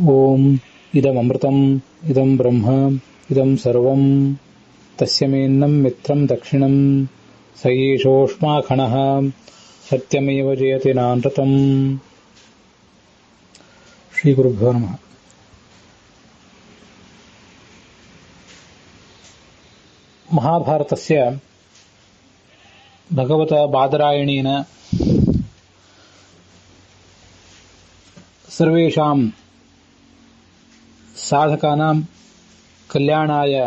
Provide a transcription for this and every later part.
ಓಂ ಇದಮೃತಂ ಇದಂ ಬ್ರಹ್ಮ ಇದಂ ಸರ್ವಂ ತಸ್ಯಮೇನ್ನಂ ಮಿತ್ರಂ ದಕ್ಷಿಣಂ ಸ ಏಷೋಷ್ಮಾಖಣಃ ಸತ್ಯಮೇವ ಜಯತೆ ನಾನೃತಂ. ಶ್ರೀ ಗುರುಭ್ಯೋ ನಮಃ. ಮಹಾಭಾರತಸ್ಯ ಭಗವತ ಬಾದರಾಯಣೇನ ಸರ್ವೇಷಾಂ ಸಾಧಕಾನಾಂ ಕಲ್ಯಾಣಾಯ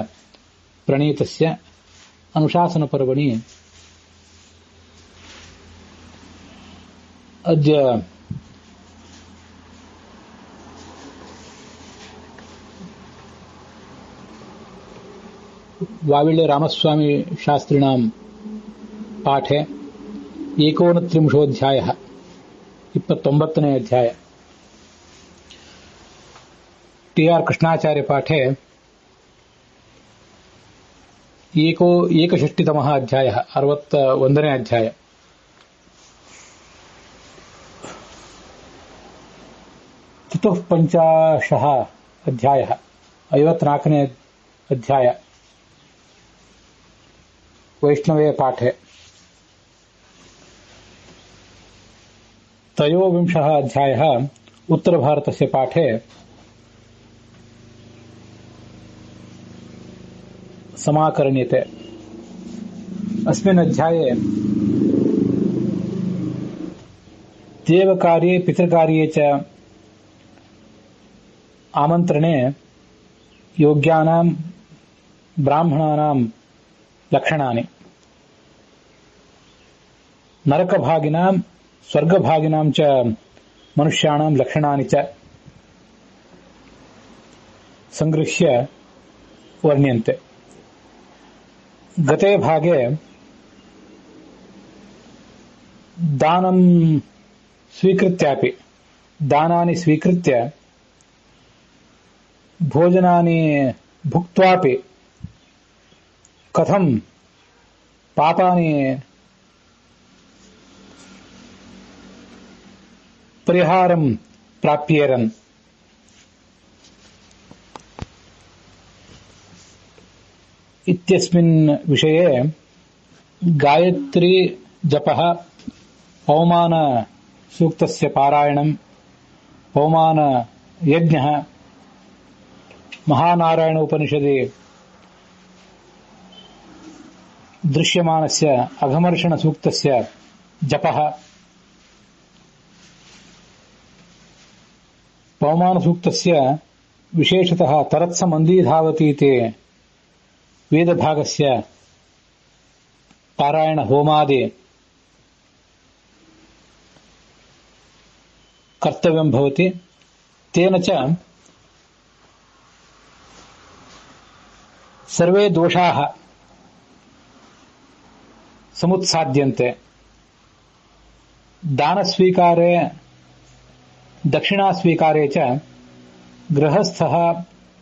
ಪ್ರಣೀತಸ್ಯ ಅನುಶಾಸನ ಪರ್ವಣಿ ಅದ್ಯ ವಾವಿಳ್ಳೆ ರಾಮಸ್ವಾಮಿ ಶಾಸ್ತ್ರಿಣಾಂ ಪಾಠೆ 29 29ನೇ ಅಧ್ಯಾಯ. ಟಿ.ಆರ್. ಕೃಷ್ಣಾಚಾರ್ಯ ಪಾಠೆ 61 ಅಧ್ಯಾಯ 61ನೇ ಅಧ್ಯಾಯ. ತತಃ ಪಂಚಾಶಃ ಅಧ್ಯಾಯ 54ನೇ ಅಧ್ಯಾಯ ವೈಷ್ಣವೇ ಪಾಠೆ. ತ್ರಯೋವಿಂಶಃ ಅಧ್ಯಾಯः ಉತ್ತರ ಭಾರತಸ್ಯ ಪಾಠೆ समाकर्ण्यते. अस्मिन् अध्याये देवकार्ये पितृकार्ये च आमन्त्रणे योग्यानां ब्राह्मणानां लक्षणानि, नरकभागिनां स्वर्गभागिनां च मनुष्याणां लक्षणानि च संगृह्य वर्ण्यन्ते. गते भागे दानं स्वीकृत्यापि दानानि स्वीकृत्य भोजनानि भुक्त्वापि कथं पापानि परिहारं प्राप्येरन् इत्यस्मिन् विषये गायत्री जपः, पवमान सूक्तस्य पारायणं, पवमान यज्ञः, महानारायण उपनिषदि दृश्यमानस्य अघमर्षण सूक्तस्य जपः, पवमान सूक्तस्य विशेषतः तरत्समन्दीधावति इति वेदभागस्य पारायण होमादि कर्तव्यं भवति. तेन च सर्वे दोषाः समुत्साद्यन्ते. दानस्वीकारे दक्षिणास्वीकारे च गृहस्थः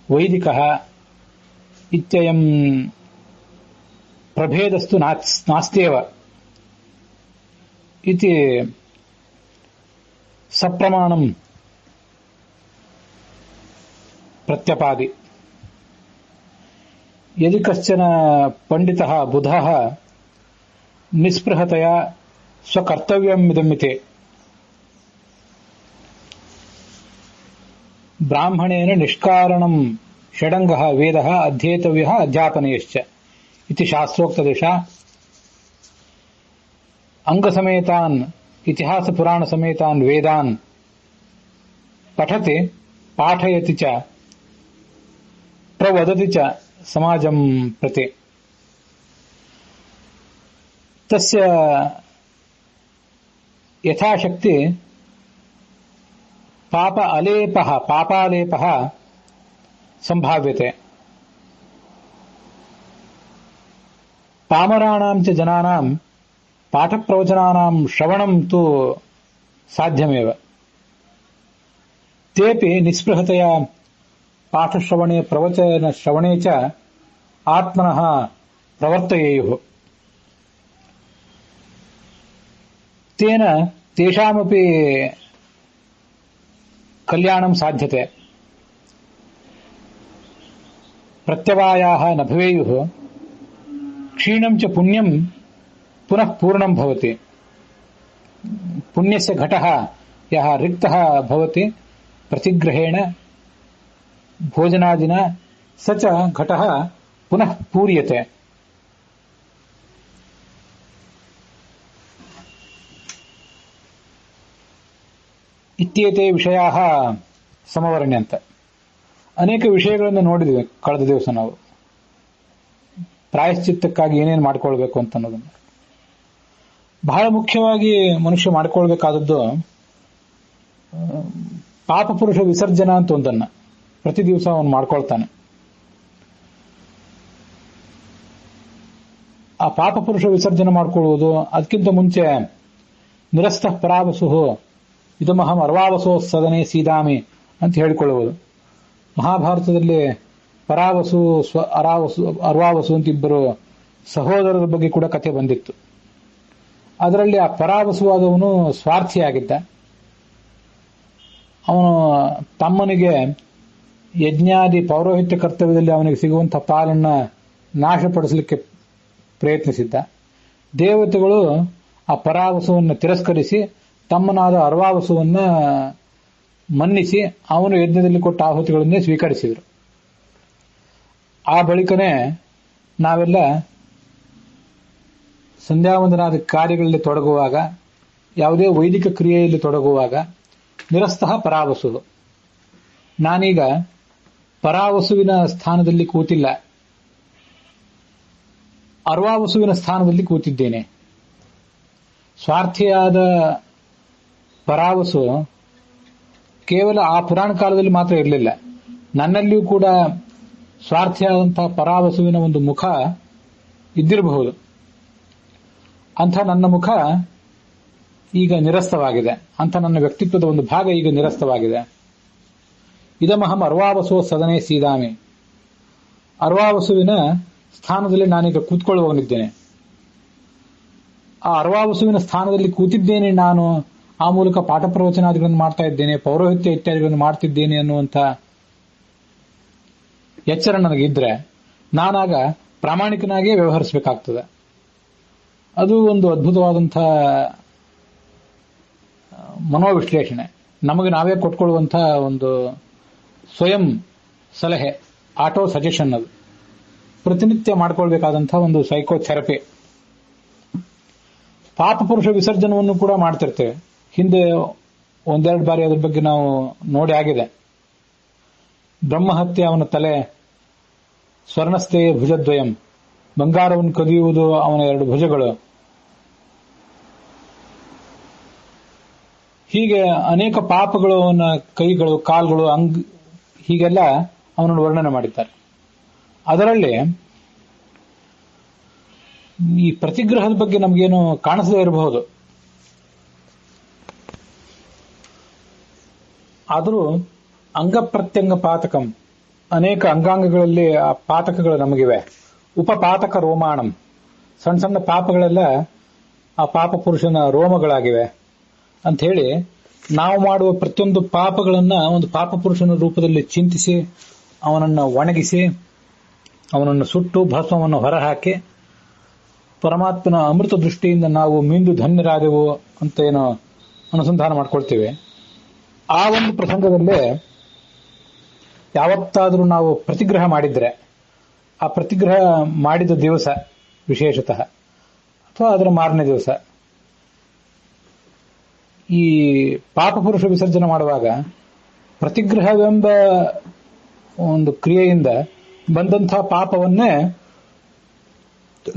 वैदिकः इत्ययं प्रभेदस्तु नास्त्येव इति सप्रमाणं प्रत्यपादि. यदि कश्चन पंडितः बुधः निस्पृहतया स्वकर्तव्यमिदमिति ब्राह्मणेन निष्कारणं षडङ्गः वेदः अध्येतव्यः अध्यापनीयश्च इति शास्त्रोक्तदिशा अंगसमेतान् इतिहासपुराणसमेतान् वेदान् पठति पाठयति च प्रवदति च समाजं प्रति. तस्य यथाशक्ति पापालेपः संभाव्यते. पामराणां च जनानां पाठप्रवचनानां श्रवणं तु साध्यमेव. तेपि निस्पृहतया पाठश्रवणे प्रवचनश्रवणे च आत्मनः प्रवर्तयेयुः. तेन तेषामपि कल्याणं साध्यते. ಪ್ರತ್ಯವಾಯಾಹ ನ ಭವೇಯುಃ ಕ್ಷೀಣಂ ಚ ಪುಣ್ಯಂ ಪುನಃ ಪೂರ್ಣಂ ಭವತಿ ಪುಣ್ಯಸ್ಯ ಘಟಃ ಯಃ ರಿಕ್ತಃ ಭವತಿ ಪ್ರತಿಗ್ರಹೇಣ ಭೋಜನಾದಿನ ಸ ಚ ಘಟಃ ಪುನಃ ಪೂರ್ಯತೆ. ಇತ್ಯೇತೆ ವಿಷಯಾಃ ಸಮವರ್ಣ್ಯಂತ. ಅನೇಕ ವಿಷಯಗಳನ್ನು ನೋಡಿದ್ವಿ ಕಳೆದ ದಿವಸ ನಾವು, ಪ್ರಾಯಶ್ಚಿತ್ತಕ್ಕಾಗಿ ಏನೇನು ಮಾಡ್ಕೊಳ್ಬೇಕು ಅಂತ ಅನ್ನೋದನ್ನು. ಬಹಳ ಮುಖ್ಯವಾಗಿ ಮನುಷ್ಯ ಮಾಡ್ಕೊಳ್ಬೇಕಾದದ್ದು ಪಾಪಪುರುಷ ವಿಸರ್ಜನ ಅಂತ ಒಂದನ್ನ ಪ್ರತಿ ದಿವಸ ಅವನು ಮಾಡ್ಕೊಳ್ತಾನೆ. ಆ ಪಾಪಪುರುಷ ವಿಸರ್ಜನೆ ಮಾಡ್ಕೊಳ್ಳುವುದು, ಅದಕ್ಕಿಂತ ಮುಂಚೆ ನಿರಸ್ತಃ ಪರಾವಸು ಇದಮಹಂ ಅರ್ವಾವಸೋ ಸದನೆ ಸೀದಾಮಿ ಅಂತ ಹೇಳಿಕೊಳ್ಳುವುದು. ಮಹಾಭಾರತದಲ್ಲಿ ಪರಾವಸು ಅರ್ವಾವಸು ಅಂತ ಇಬ್ಬರು ಸಹೋದರರ ಬಗ್ಗೆ ಕೂಡ ಕಥೆ ಬಂದಿತ್ತು. ಅದರಲ್ಲಿ ಆ ಪರಾವಸುವಾದವನು ಸ್ವಾರ್ಥಿಯಾಗಿದ್ದ. ಅವನು ತಮ್ಮನಿಗೆ ಯಜ್ಞಾದಿ ಪೌರೋಹಿತ್ಯ ಕರ್ತವ್ಯದಲ್ಲಿ ಅವನಿಗೆ ಸಿಗುವಂತಹ ಪಾಲನ್ನ ನಾಶಪಡಿಸಲಿಕ್ಕೆ ಪ್ರಯತ್ನಿಸಿದ್ದ. ದೇವತೆಗಳು ಆ ಪರಾವಸುವನ್ನು ತಿರಸ್ಕರಿಸಿ ತಮ್ಮನಾದ ಅರ್ವಾವಸುವನ್ನ ಮನ್ನಿಸಿ ಅವನು ಯಜ್ಞದಲ್ಲಿ ಕೊಟ್ಟ ಆಹುತಿಗಳನ್ನೇ ಸ್ವೀಕರಿಸಿದರು. ಆ ಬಳಿಕನೇ ನಾವೆಲ್ಲ ಸಂಧ್ಯಾವಂದನಾದ ಕಾರ್ಯಗಳಲ್ಲಿ ತೊಡಗುವಾಗ, ಯಾವುದೇ ವೈದಿಕ ಕ್ರಿಯೆಯಲ್ಲಿ ತೊಡಗುವಾಗ ನಿರಸ್ತಃ ಪರಾವಸು, ನಾನೀಗ ಪರಾವಸುವಿನ ಸ್ಥಾನದಲ್ಲಿ ಕೂತಿಲ್ಲ, ಅರ್ವಾವಸುವಿನ ಸ್ಥಾನದಲ್ಲಿ ಕೂತಿದ್ದೇನೆ. ಸ್ವಾರ್ಥಿಯಾದ ಪರಾವಸು ಕೇವಲ ಆ ಪುರಾಣ ಕಾಲದಲ್ಲಿ ಮಾತ್ರ ಇರಲಿಲ್ಲ, ನನ್ನಲ್ಲಿಯೂ ಕೂಡ ಸ್ವಾರ್ಥಿಯಾದಂತಹ ಪರಾವಸುವಿನ ಒಂದು ಮುಖ ಇದ್ದಿರಬಹುದು. ಅಂಥ ನನ್ನ ಮುಖ ಈಗ ನಿರಸ್ತವಾಗಿದೆ, ಅಂಥ ನನ್ನ ವ್ಯಕ್ತಿತ್ವದ ಒಂದು ಭಾಗ ಈಗ ನಿರಸ್ತವಾಗಿದೆ. ಇದಮಹಂ ಅರ್ವಾವಸೋ ಸದನೆ ಸೀದಾಮಿ, ಅರ್ವಾವಸುವಿನ ಸ್ಥಾನದಲ್ಲಿ ನಾನೀಗ ಕೂತ್ಕೊಳ್ಳುವವನಿದ್ದೇನೆ. ಆ ಅರ್ವಾವಸುವಿನ ಸ್ಥಾನದಲ್ಲಿ ಕೂತಿದ್ದೇನೆ ನಾನು, ಆ ಮೂಲಕ ಪಾಠ ಪ್ರವಚನಾದಿಗಳನ್ನು ಮಾಡ್ತಾ ಇದ್ದೇನೆ, ಪೌರೋಹಿತ್ಯ ಇತ್ಯಾದಿಗಳನ್ನು ಮಾಡ್ತಿದ್ದೇನೆ ಅನ್ನುವಂಥ ಎಚ್ಚರ ನನಗಿದ್ರೆ ನಾನಾಗ ಪ್ರಾಮಾಣಿಕನಾಗಿಯೇ ವ್ಯವಹರಿಸಬೇಕಾಗ್ತದೆ. ಅದು ಒಂದು ಅದ್ಭುತವಾದಂಥ ಮನೋವಿಶ್ಲೇಷಣೆ, ನಮಗೆ ನಾವೇ ಕೊಟ್ಕೊಳ್ಳುವಂಥ ಒಂದು ಸ್ವಯಂ ಸಲಹೆ, ಆಟೋ ಸಜೆಷನ್. ಅದು ಪ್ರತಿನಿತ್ಯ ಮಾಡ್ಕೊಳ್ಬೇಕಾದಂಥ ಒಂದು ಸೈಕೋಥೆರಪಿ. ಪಾಪಪುರುಷ ವಿಸರ್ಜನವನ್ನು ಕೂಡ ಮಾಡ್ತಿರ್ತೇವೆ. ಹಿಂದೆ ಒಂದೆರಡು ಬಾರಿ ಅದ್ರ ಬಗ್ಗೆ ನಾವು ನೋಡಿ ಆಗಿದೆ. ಬ್ರಹ್ಮಹತ್ಯೆ, ಅವನ ತಲೆ, ಸ್ವರ್ಣಸ್ಥೆಯ ಭುಜದ್ವಯಂ, ಬಂಗಾರವನ್ನು ಕದಿಯುವುದು ಅವನ ಎರಡು ಭುಜಗಳು, ಹೀಗೆ ಅನೇಕ ಪಾಪಗಳು ಅವನ ಕೈಗಳು, ಕಾಲುಗಳು, ಹೀಗೆಲ್ಲ ಅವನನ್ನು ವರ್ಣನೆ ಮಾಡಿದ್ದಾರೆ. ಅದರಲ್ಲಿ ಈ ಪ್ರತಿಗ್ರಹದ ಬಗ್ಗೆ ನಮಗೇನು ಕಾಣಿಸದೇ ಇರಬಹುದು, ಆದರೂ ಅಂಗಪ್ರತ್ಯಂಗ ಪಾತಕಂ, ಅನೇಕ ಅಂಗಾಂಗಗಳಲ್ಲಿ ಆ ಪಾತಕಗಳು ನಮಗಿವೆ. ಉಪಪಾತಕ ರೋಮಾಣಂ, ಸಣ್ಣ ಸಣ್ಣ ಪಾಪಗಳೆಲ್ಲ ಆ ಪಾಪ ಪುರುಷನ ರೋಮಗಳಾಗಿವೆ ಅಂತ ಹೇಳಿ, ನಾವು ಮಾಡುವ ಪ್ರತಿಯೊಂದು ಪಾಪಗಳನ್ನ ಒಂದು ಪಾಪ ಪುರುಷನ ರೂಪದಲ್ಲಿ ಚಿಂತಿಸಿ ಅವನನ್ನು ಒಣಗಿಸಿ ಅವನನ್ನು ಸುಟ್ಟು ಭಸ್ಮವನ್ನು ಹೊರಹಾಕಿ ಪರಮಾತ್ಮನ ಅಮೃತ ದೃಷ್ಟಿಯಿಂದ ನಾವು ಮಿಂದು ಧನ್ಯರಾದೆವು ಅಂತ ಏನೋ ಅನುಸಂಧಾನ ಮಾಡ್ಕೊಳ್ತೇವೆ. ಆ ಒಂದು ಪ್ರಸಂಗದಲ್ಲೇ ಯಾವತ್ತಾದರೂ ನಾವು ಪ್ರತಿಗ್ರಹ ಮಾಡಿದ್ರೆ, ಆ ಪ್ರತಿಗ್ರಹ ಮಾಡಿದ ದಿವಸ ವಿಶೇಷತಃ ಅಥವಾ ಅದರ ಮಾರನೇ ದಿವಸ ಈ ಪಾಪಪುರುಷ ವಿಸರ್ಜನೆ ಮಾಡುವಾಗ ಪ್ರತಿಗ್ರಹವೆಂಬ ಒಂದು ಕ್ರಿಯೆಯಿಂದ ಬಂದಂತಹ ಪಾಪವನ್ನೇ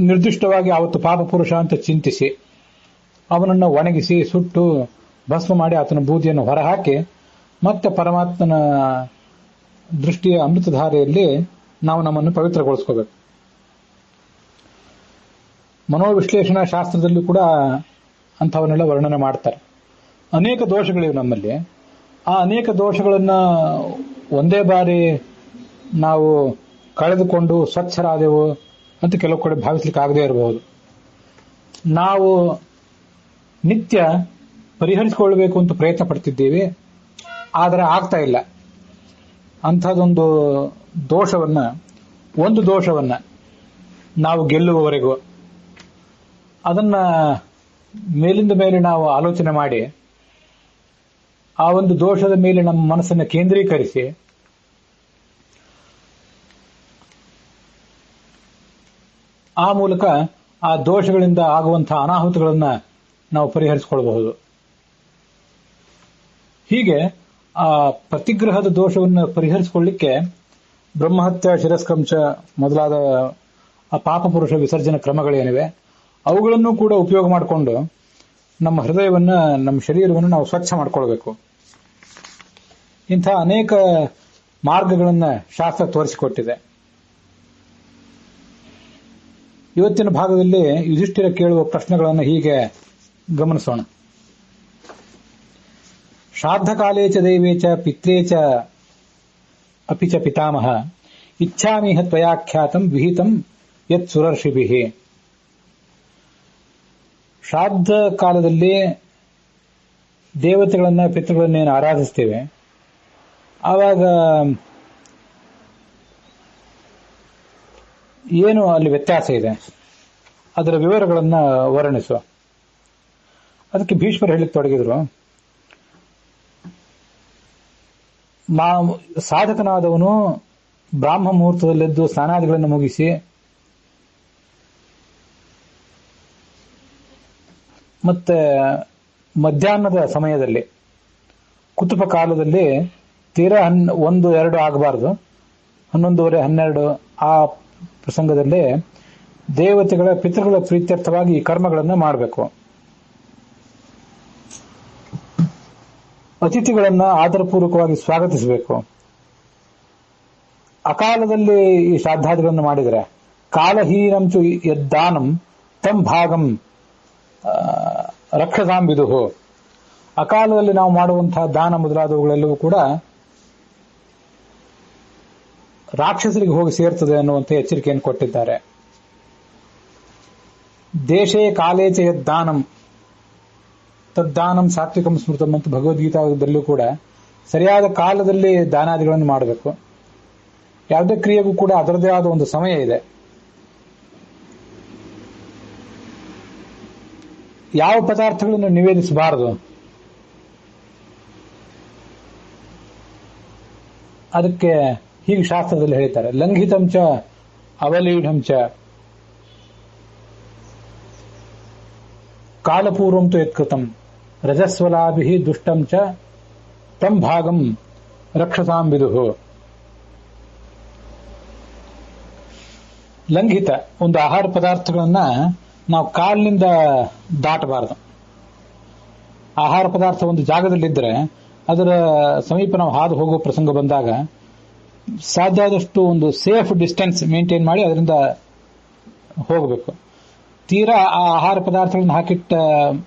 ನಿರ್ದಿಷ್ಟವಾಗಿ ಆವತ್ತು ಪಾಪಪುರುಷ ಅಂತ ಚಿಂತಿಸಿ ಅವನನ್ನು ಒಣಗಿಸಿ ಸುಟ್ಟು ಭಸ್ಮ ಮಾಡಿ ಆತನ ಬೂದಿಯನ್ನು ಹೊರಹಾಕಿ ಮತ್ತೆ ಪರಮಾತ್ಮನ ದೃಷ್ಟಿಯ ಅಮೃತಧಾರೆಯಲ್ಲಿ ನಾವು ನಮ್ಮನ್ನು ಪವಿತ್ರಗೊಳಿಸ್ಕೋಬೇಕು. ಮನೋವಿಶ್ಲೇಷಣಾ ಶಾಸ್ತ್ರದಲ್ಲೂ ಕೂಡ ಅಂಥವನ್ನೆಲ್ಲ ವರ್ಣನೆ ಮಾಡ್ತಾರೆ. ಅನೇಕ ದೋಷಗಳಿವೆ ನಮ್ಮಲ್ಲಿ. ಆ ಅನೇಕ ದೋಷಗಳನ್ನ ಒಂದೇ ಬಾರಿ ನಾವು ಕಳೆದುಕೊಂಡು ಸ್ವಚ್ಛರಾದೆವು ಅಂತ ಕೆಲವು ಕಡೆ ಭಾವಿಸ್ಲಿಕ್ಕೆ ಆಗದೇ ಇರಬಹುದು. ನಾವು ನಿತ್ಯ ಪರಿಹರಿಸಿಕೊಳ್ಳಬೇಕು ಅಂತ ಪ್ರಯತ್ನ ಪಡ್ತಿದ್ದೀವಿ, ಆದರೆ ಆಗ್ತಾ ಇಲ್ಲ. ಅಂಥದ್ದೊಂದು ದೋಷವನ್ನ ಒಂದು ದೋಷವನ್ನ ನಾವು ಗೆಲ್ಲುವವರೆಗೂ ಅದನ್ನ ಮೇಲಿಂದ ಮೇಲೆ ನಾವು ಆಲೋಚನೆ ಮಾಡಿ ಆ ಒಂದು ದೋಷದ ಮೇಲೆ ನಮ್ಮ ಮನಸ್ಸನ್ನು ಕೇಂದ್ರೀಕರಿಸಿ ಆ ಮೂಲಕ ಆ ದೋಷಗಳಿಂದ ಆಗುವಂತಹ ಅನಾಹುತಗಳನ್ನ ನಾವು ಪರಿಹರಿಸಿಕೊಳ್ಳಬಹುದು. ಹೀಗೆ ಆ ಪ್ರತಿಗ್ರಹದ ದೋಷವನ್ನು ಪರಿಹರಿಸಿಕೊಳ್ಳಿಕ್ಕೆ ಬ್ರಹ್ಮಹತ್ಯ, ಶಿರಸ್ಕಂಶ ಮೊದಲಾದ ಆ ಪಾಪಪುರುಷ ವಿಸರ್ಜನ ಕ್ರಮಗಳೇನಿವೆ ಅವುಗಳನ್ನು ಕೂಡ ಉಪಯೋಗ ಮಾಡಿಕೊಂಡು ನಮ್ಮ ಹೃದಯವನ್ನ, ನಮ್ಮ ಶರೀರವನ್ನು ನಾವು ಸ್ವಚ್ಛ ಮಾಡಿಕೊಳ್ಬೇಕು. ಇಂಥ ಅನೇಕ ಮಾರ್ಗಗಳನ್ನ ಶಾಸ್ತ್ರ ತೋರಿಸಿಕೊಟ್ಟಿದೆ. ಇವತ್ತಿನ ಭಾಗದಲ್ಲಿ ಯುಧಿಷ್ಠಿರ ಕೇಳುವ ಪ್ರಶ್ನೆಗಳನ್ನು ಹೀಗೆ ಗಮನಿಸೋಣ. ಶ್ರಾದ್ಧಕಾಲೇ ಚ ದೈವೇ ಚ ಪಿತ್ರೇ ಚ ಅಪಿ ಚ ಪಿತಾಮಹ ಇಚ್ಛಾಮಿಹ ತ್ವಯಾಖ್ಯಾತಂ ವಿಹಿತಂ ಯತ್ ಸುರರ್ಷಿಭಿಃ. ಶ್ರಾದ್ದ ಕಾಲದಲ್ಲಿ ದೇವತೆಗಳನ್ನ, ಪಿತೃಗಳನ್ನೇನು ಆರಾಧಿಸ್ತೇವೆ, ಆವಾಗ ಏನು ಅಲ್ಲಿ ವ್ಯತ್ಯಾಸ ಇದೆ, ಅದರ ವಿವರಗಳನ್ನ ವರ್ಣಿಸುವ. ಅದಕ್ಕೆ ಭೀಷ್ಮರು ಹೇಳಿಕ್ ತೊಡಗಿದ್ರು, ಸಾಧಕನಾದವನು ಬ್ರಾಹ್ಮ ಮುಹೂರ್ತದಲ್ಲೆದ್ದು ಸ್ನಾನಾದಿಗಳನ್ನು ಮುಗಿಸಿ ಮತ್ತೆ ಮಧ್ಯಾಹ್ನದ ಸಮಯದಲ್ಲಿ ಕುತುಪ ಕಾಲದಲ್ಲಿ ತೀರಾ 1-2 ಆಗಬಾರದು, 11:30, 12 ಆ ಪ್ರಸಂಗದಲ್ಲಿ ದೇವತೆಗಳ, ಪಿತೃಗಳ ಪ್ರೀತ್ಯರ್ಥವಾಗಿ ಈ ಕರ್ಮಗಳನ್ನು ಮಾಡಬೇಕು. ಅತಿಥಿಗಳನ್ನ ಆದರಪೂರ್ವಕವಾಗಿ ಸ್ವಾಗತಿಸಬೇಕು. ಅಕಾಲದಲ್ಲಿ ಈ ಶ್ರಾದ್ದಾದಿಗಳನ್ನು ಮಾಡಿದರೆ ಕಾಲಹೀನಂಚು ಯದ್ದಾನಂ ತಂ ಭಾಗಂ ರಕ್ಷಸಾಂ ವಿದುಹು. ಅಕಾಲದಲ್ಲಿ ನಾವು ಮಾಡುವಂತಹ ದಾನ ಮೊದಲಾದವುಗಳೆಲ್ಲವೂ ಕೂಡ ರಾಕ್ಷಸರಿಗೆ ಹೋಗಿ ಸೇರ್ತದೆ ಅನ್ನುವಂಥ ಎಚ್ಚರಿಕೆಯನ್ನು ಕೊಟ್ಟಿದ್ದಾರೆ. ದೇಶೇ ಕಾಲೇ ಚ ಯದ್ದಾನಂ ತದ್ದಾನಂ ಸಾತ್ವಿಕಂ ಸ್ಮೃತಂ ಅಂತ ಭಗವದ್ಗೀತಾದಲ್ಲೂ ಕೂಡ ಸರಿಯಾದ ಕಾಲದಲ್ಲಿ ದಾನಾದಿಗಳನ್ನು ಮಾಡಬೇಕು. ಯಾವುದೇ ಕ್ರಿಯೆಗೂ ಕೂಡ ಅದರದೇ ಆದ ಒಂದು ಸಮಯ ಇದೆ. ಯಾವ ಪದಾರ್ಥಗಳನ್ನು ನಿವೇದಿಸಬಾರದು, ಅದಕ್ಕೆ ಹೀಗೆ ಶಾಸ್ತ್ರದಲ್ಲಿ ಹೇಳ್ತಾರೆ, ಲಂಘಿತಂಚ ಅವಲೀಢಂಚ ಕಾಲಪೂರ್ವಂತು ಯತ್ಕೃತಂ ರಜಸ್ವಲಾಭಿ ದುಷ್ಟಂ ಚ ತಂ ಭಾಗಂ ರಕ್ಷಸಾಂ ವಿದುಹು. ಲಂಘಿತ ಒಂದು ಆಹಾರ ಪದಾರ್ಥಗಳನ್ನ ನಾವು ಕಾಲಿನಿಂದ ದಾಟಬಾರದು. ಆಹಾರ ಪದಾರ್ಥ ಒಂದು ಜಾಗದಲ್ಲಿದ್ದರೆ ಅದರ ಸಮೀಪ ನಾವು ಹಾದು ಹೋಗುವ ಪ್ರಸಂಗ ಬಂದಾಗ ಸಾಧ್ಯ ಆದಷ್ಟು ಒಂದು ಸೇಫ್ ಡಿಸ್ಟೆನ್ಸ್ ಮೇಂಟೈನ್ ಮಾಡಿ ಅದರಿಂದ ಹೋಗಬೇಕು. ತೀರಾ ಆ ಆಹಾರ ಪದಾರ್ಥಗಳನ್ನು ಹಾಕಿಟ್ಟ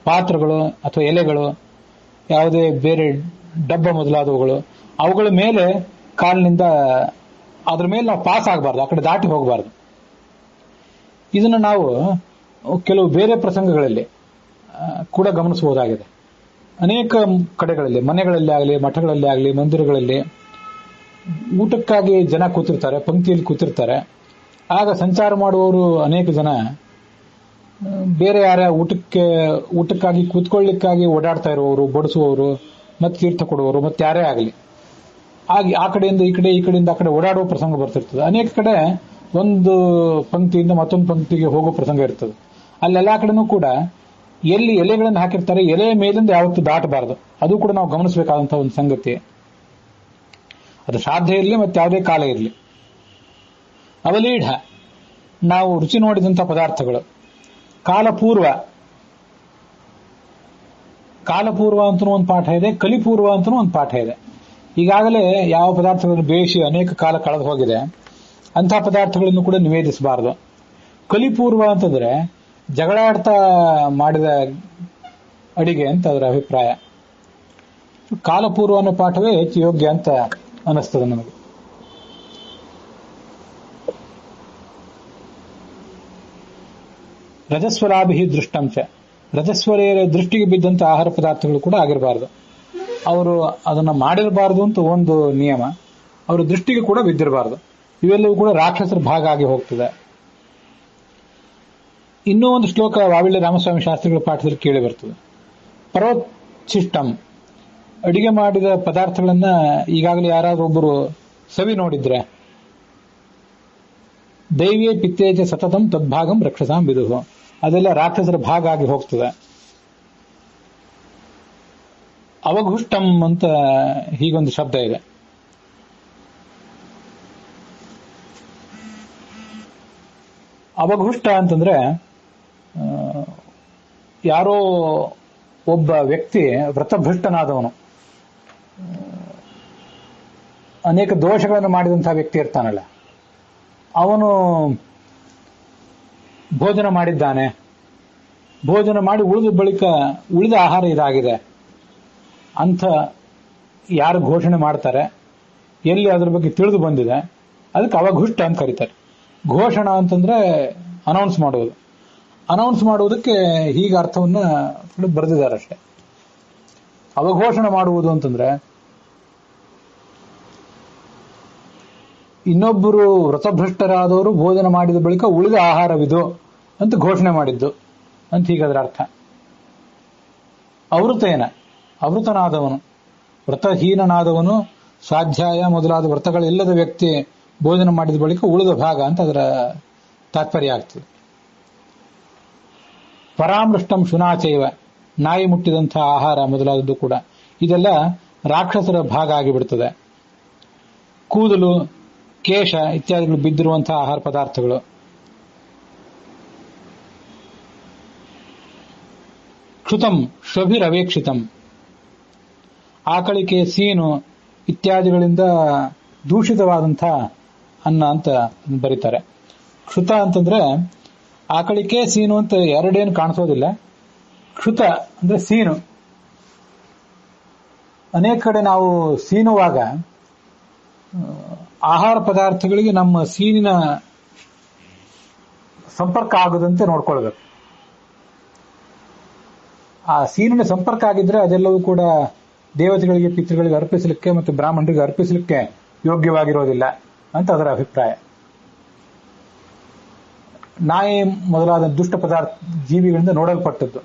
ಪಾತ್ರಗಳು ಅಥವಾ ಎಲೆಗಳು, ಯಾವುದೇ ಬೇರೆ ಡಬ್ಬ ಮೊದಲಾದವುಗಳು, ಅವುಗಳ ಮೇಲೆ ಕಾಲಿನಿಂದ ಅದ್ರ ಮೇಲೆ ನಾವು ಪಾಸ್ ಆಗಬಾರ್ದು, ಆ ಕಡೆ ದಾಟಿ ಹೋಗಬಾರ್ದು. ಇದನ್ನು ನಾವು ಕೆಲವು ಬೇರೆ ಪ್ರಸಂಗಗಳಲ್ಲಿ ಕೂಡ ಗಮನಿಸಬಹುದಾಗಿದೆ. ಅನೇಕ ಕಡೆಗಳಲ್ಲಿ, ಮನೆಗಳಲ್ಲಿ ಆಗಲಿ, ಮಠಗಳಲ್ಲಿ ಆಗಲಿ, ಮಂದಿರಗಳಲ್ಲಿ ಊಟಕ್ಕಾಗಿ ಜನ ಕೂತಿರ್ತಾರೆ, ಪಂಕ್ತಿಯಲ್ಲಿ ಕೂತಿರ್ತಾರೆ. ಆಗ ಸಂಚಾರ ಮಾಡುವವರು ಅನೇಕ ಜನ ಬೇರೆ ಯಾರ ಊಟಕ್ಕಾಗಿ ಕೂತ್ಕೊಳ್ಳಿಕ್ಕಾಗಿ ಓಡಾಡ್ತಾ ಇರುವವರು, ಬಡಿಸುವವರು, ಮತ್ತೆ ತೀರ್ಥ ಕೊಡುವವರು, ಮತ್ತೆ ಯಾರೇ ಆಗಲಿ ಆ ಕಡೆಯಿಂದ ಈ ಕಡೆ, ಈ ಕಡೆಯಿಂದ ಆ ಕಡೆ ಓಡಾಡುವ ಪ್ರಸಂಗ ಬರ್ತಿರ್ತದೆ. ಅನೇಕ ಕಡೆ ಒಂದು ಪಂಕ್ತಿಯಿಂದ ಮತ್ತೊಂದು ಪಂಕ್ತಿಗೆ ಹೋಗೋ ಪ್ರಸಂಗ ಇರ್ತದೆ. ಅಲ್ಲೆಲ್ಲಾ ಕಡೆನೂ ಕೂಡ ಎಲ್ಲಿ ಎಲೆಗಳನ್ನು ಹಾಕಿರ್ತಾರೆ, ಎಲೆ ಮೇಲಿಂದ ಯಾವತ್ತೂ ದಾಟಬಾರದು. ಅದು ಕೂಡ ನಾವು ಗಮನಿಸಬೇಕಾದಂತಹ ಒಂದು ಸಂಗತಿ. ಅದು ಶ್ರಾದ್ದ ಇರಲಿ ಮತ್ತೆ ಯಾವುದೇ ಕಾಲ ಇರಲಿ. ಅವಲೀಢ ನಾವು ರುಚಿ ನೋಡಿದಂತಹ ಪದಾರ್ಥಗಳು. ಕಾಲಪೂರ್ವ ಅಂತನೂ ಒಂದು ಪಾಠ ಇದೆ, ಕಲಿಪೂರ್ವ ಅಂತನೂ ಒಂದು ಪಾಠ ಇದೆ. ಈಗಾಗಲೇ ಯಾವ ಪದಾರ್ಥಗಳನ್ನು ಬೇಯಿಸಿ ಅನೇಕ ಕಾಲ ಕಳೆದು ಹೋಗಿದೆ ಅಂತಹ ಪದಾರ್ಥಗಳನ್ನು ಕೂಡ ನಿವೇದಿಸಬಾರದು. ಕಲಿಪೂರ್ವ ಅಂತಂದ್ರೆ ಜಗಳಾಡ್ತಾ ಮಾಡಿದ ಅಡಿಗೆ ಅಂತ ಅದರ ಅಭಿಪ್ರಾಯ. ಕಾಲಪೂರ್ವ ಅನ್ನೋ ಪಾಠವೇ ಹೆಚ್ಚು ಯೋಗ್ಯ ಅಂತ ಅನಿಸ್ತದೆ ನನಗೆ. ರಜಸ್ವಲಾಭಿ ದೃಷ್ಟಂಶ, ರಜಸ್ವರೆಯರ ದೃಷ್ಟಿಗೆ ಬಿದ್ದಂತ ಆಹಾರ ಪದಾರ್ಥಗಳು ಕೂಡ ಆಗಿರಬಾರದು. ಅವರು ಅದನ್ನ ಮಾಡಿರಬಾರದು ಅಂತ ಒಂದು ನಿಯಮ, ಅವರ ದೃಷ್ಟಿಗೆ ಕೂಡ ಬಿದ್ದಿರಬಾರದು. ಇವೆಲ್ಲವೂ ಕೂಡ ರಾಕ್ಷಸರ ಭಾಗ ಆಗಿ ಹೋಗ್ತದೆ. ಇನ್ನೂ ಒಂದು ಶ್ಲೋಕ ವಾವಿಳ್ಯ ರಾಮಸ್ವಾಮಿ ಶಾಸ್ತ್ರಿಗಳ ಪಾಠದಲ್ಲಿ ಕೇಳಿ ಬರ್ತದೆ. ಪರೋಚ್ಛಿಷ್ಟಂ, ಅಡಿಗೆ ಮಾಡಿದ ಪದಾರ್ಥಗಳನ್ನ ಈಗಾಗಲೇ ಯಾರಾದ್ರೂ ಒಬ್ಬರು ಸವಿ ನೋಡಿದ್ರೆ, ದೈವೇ ಪಿತ್ತೇಜ ಸತತಂ ತದ್ಭಾಗಂ ರಕ್ಷಸಾಂ ವಿದುಹು, ಅದೆಲ್ಲ ರಾಕ್ಷಸರ ಭಾಗ ಆಗಿ ಹೋಗ್ತದೆ. ಅವಘುಷ್ಟಂ ಅಂತ ಹೀಗೊಂದು ಶಬ್ದ ಇದೆ. ಅವಘುಷ್ಟ ಅಂತಂದ್ರೆ ಯಾರೋ ಒಬ್ಬ ವ್ಯಕ್ತಿ ವ್ರತಭ್ರಷ್ಟನಾದವನು, ಅನೇಕ ದೋಷಗಳನ್ನು ಮಾಡಿದಂತಹ ವ್ಯಕ್ತಿ ಇರ್ತಾನಲ್ಲ, ಅವನು ಭೋಜನ ಮಾಡಿದ್ದಾನೆ, ಭೋಜನ ಮಾಡಿ ಉಳಿದ ಬಳಿಕ ಉಳಿದ ಆಹಾರ ಇದಾಗಿದೆ ಅಂತ ಯಾರು ಘೋಷಣೆ ಮಾಡ್ತಾರೆ, ಎಲ್ಲಿ ಅದ್ರ ಬಗ್ಗೆ ತಿಳಿದು ಬಂದಿದೆ, ಅದಕ್ಕೆ ಅವಘುಷ್ಟ ಅಂತ ಕರೀತಾರೆ. ಘೋಷಣ ಅಂತಂದ್ರೆ ಅನೌನ್ಸ್ ಮಾಡುವುದು. ಅನೌನ್ಸ್ ಮಾಡುವುದಕ್ಕೆ ಹೀಗೆ ಅರ್ಥವನ್ನ ಬರೆದಿದ್ದಾರೆ ಅಷ್ಟೇ. ಅವಘೋಷಣೆ ಮಾಡುವುದು ಅಂತಂದ್ರೆ ಇನ್ನೊಬ್ಬರು ವ್ರತಭ್ರಷ್ಟರಾದವರು ಭೋಜನ ಮಾಡಿದ ಬಳಿಕ ಉಳಿದ ಆಹಾರವಿದು ಅಂತ ಘೋಷಣೆ ಮಾಡಿದ್ದು ಅಂತ ಹೀಗದರ ಅರ್ಥ. ಅವೃತೇನ, ಅವೃತನಾದವನು, ವ್ರತಹೀನನಾದವನು, ಸ್ವಾಧ್ಯಾಯ ಮೊದಲಾದ ವ್ರತಗಳಿಲ್ಲದ ವ್ಯಕ್ತಿ ಭೋಜನ ಮಾಡಿದ ಬಳಿಕ ಉಳಿದ ಭಾಗ ಅಂತ ಅದರ ತಾತ್ಪರ್ಯ ಆಗ್ತದೆ. ಪರಾಮೃಷ್ಟಂ ಶುನಾಚೈವ, ನಾಯಿ ಮುಟ್ಟಿದಂತಹ ಆಹಾರ ಮೊದಲಾದದ್ದು ಕೂಡ ಇದೆಲ್ಲ ರಾಕ್ಷಸರ ಭಾಗ ಆಗಿಬಿಡ್ತದೆ. ಕೂದಲು, ಕೇಶ ಇತ್ಯಾದಿಗಳು ಬಿದ್ದಿರುವಂತಹ ಆಹಾರ ಪದಾರ್ಥಗಳು. ಕ್ಷುತಂ ಶ್ವಭಿರವೇಕ್ಷಿತಂ, ಆಕಳಿಕೆ, ಸೀನು ಇತ್ಯಾದಿಗಳಿಂದ ದೂಷಿತವಾದಂತಹ ಅನ್ನ ಅಂತ ಬರೀತಾರೆ. ಕ್ಷುತ ಅಂತಂದ್ರೆ ಆಕಳಿಕೆ, ಸೀನು ಅಂತ ಎರಡೇನು ಕಾಣಿಸೋದಿಲ್ಲ. ಕ್ಷುತ ಅಂದ್ರೆ ಸೀನು. ಅನೇಕ ಕಡೆ ನಾವು ಸೀನುವಾಗ ಆಹಾರ ಪದಾರ್ಥಗಳಿಗೆ ನಮ್ಮ ಸೀನಿನ ಸಂಪರ್ಕ ಆಗದಂತೆ ನೋಡ್ಕೊಳ್ಬೇಕು. ಆ ಸೀನಿನ ಸಂಪರ್ಕ ಆಗಿದ್ರೆ ಅದೆಲ್ಲವೂ ಕೂಡ ದೇವತೆಗಳಿಗೆ, ಪಿತೃಗಳಿಗೆ ಅರ್ಪಿಸಲಿಕ್ಕೆ ಮತ್ತು ಬ್ರಾಹ್ಮಣರಿಗೆ ಅರ್ಪಿಸಲಿಕ್ಕೆ ಯೋಗ್ಯವಾಗಿರೋದಿಲ್ಲ ಅಂತ ಅದರ ಅಭಿಪ್ರಾಯ. ನಾಯಿ ಮೊದಲಾದ ದುಷ್ಟ ಪದಾರ್ಥ ಜೀವಿಗಳಿಂದ ನೋಡಲ್ಪಟ್ಟದ್ದು.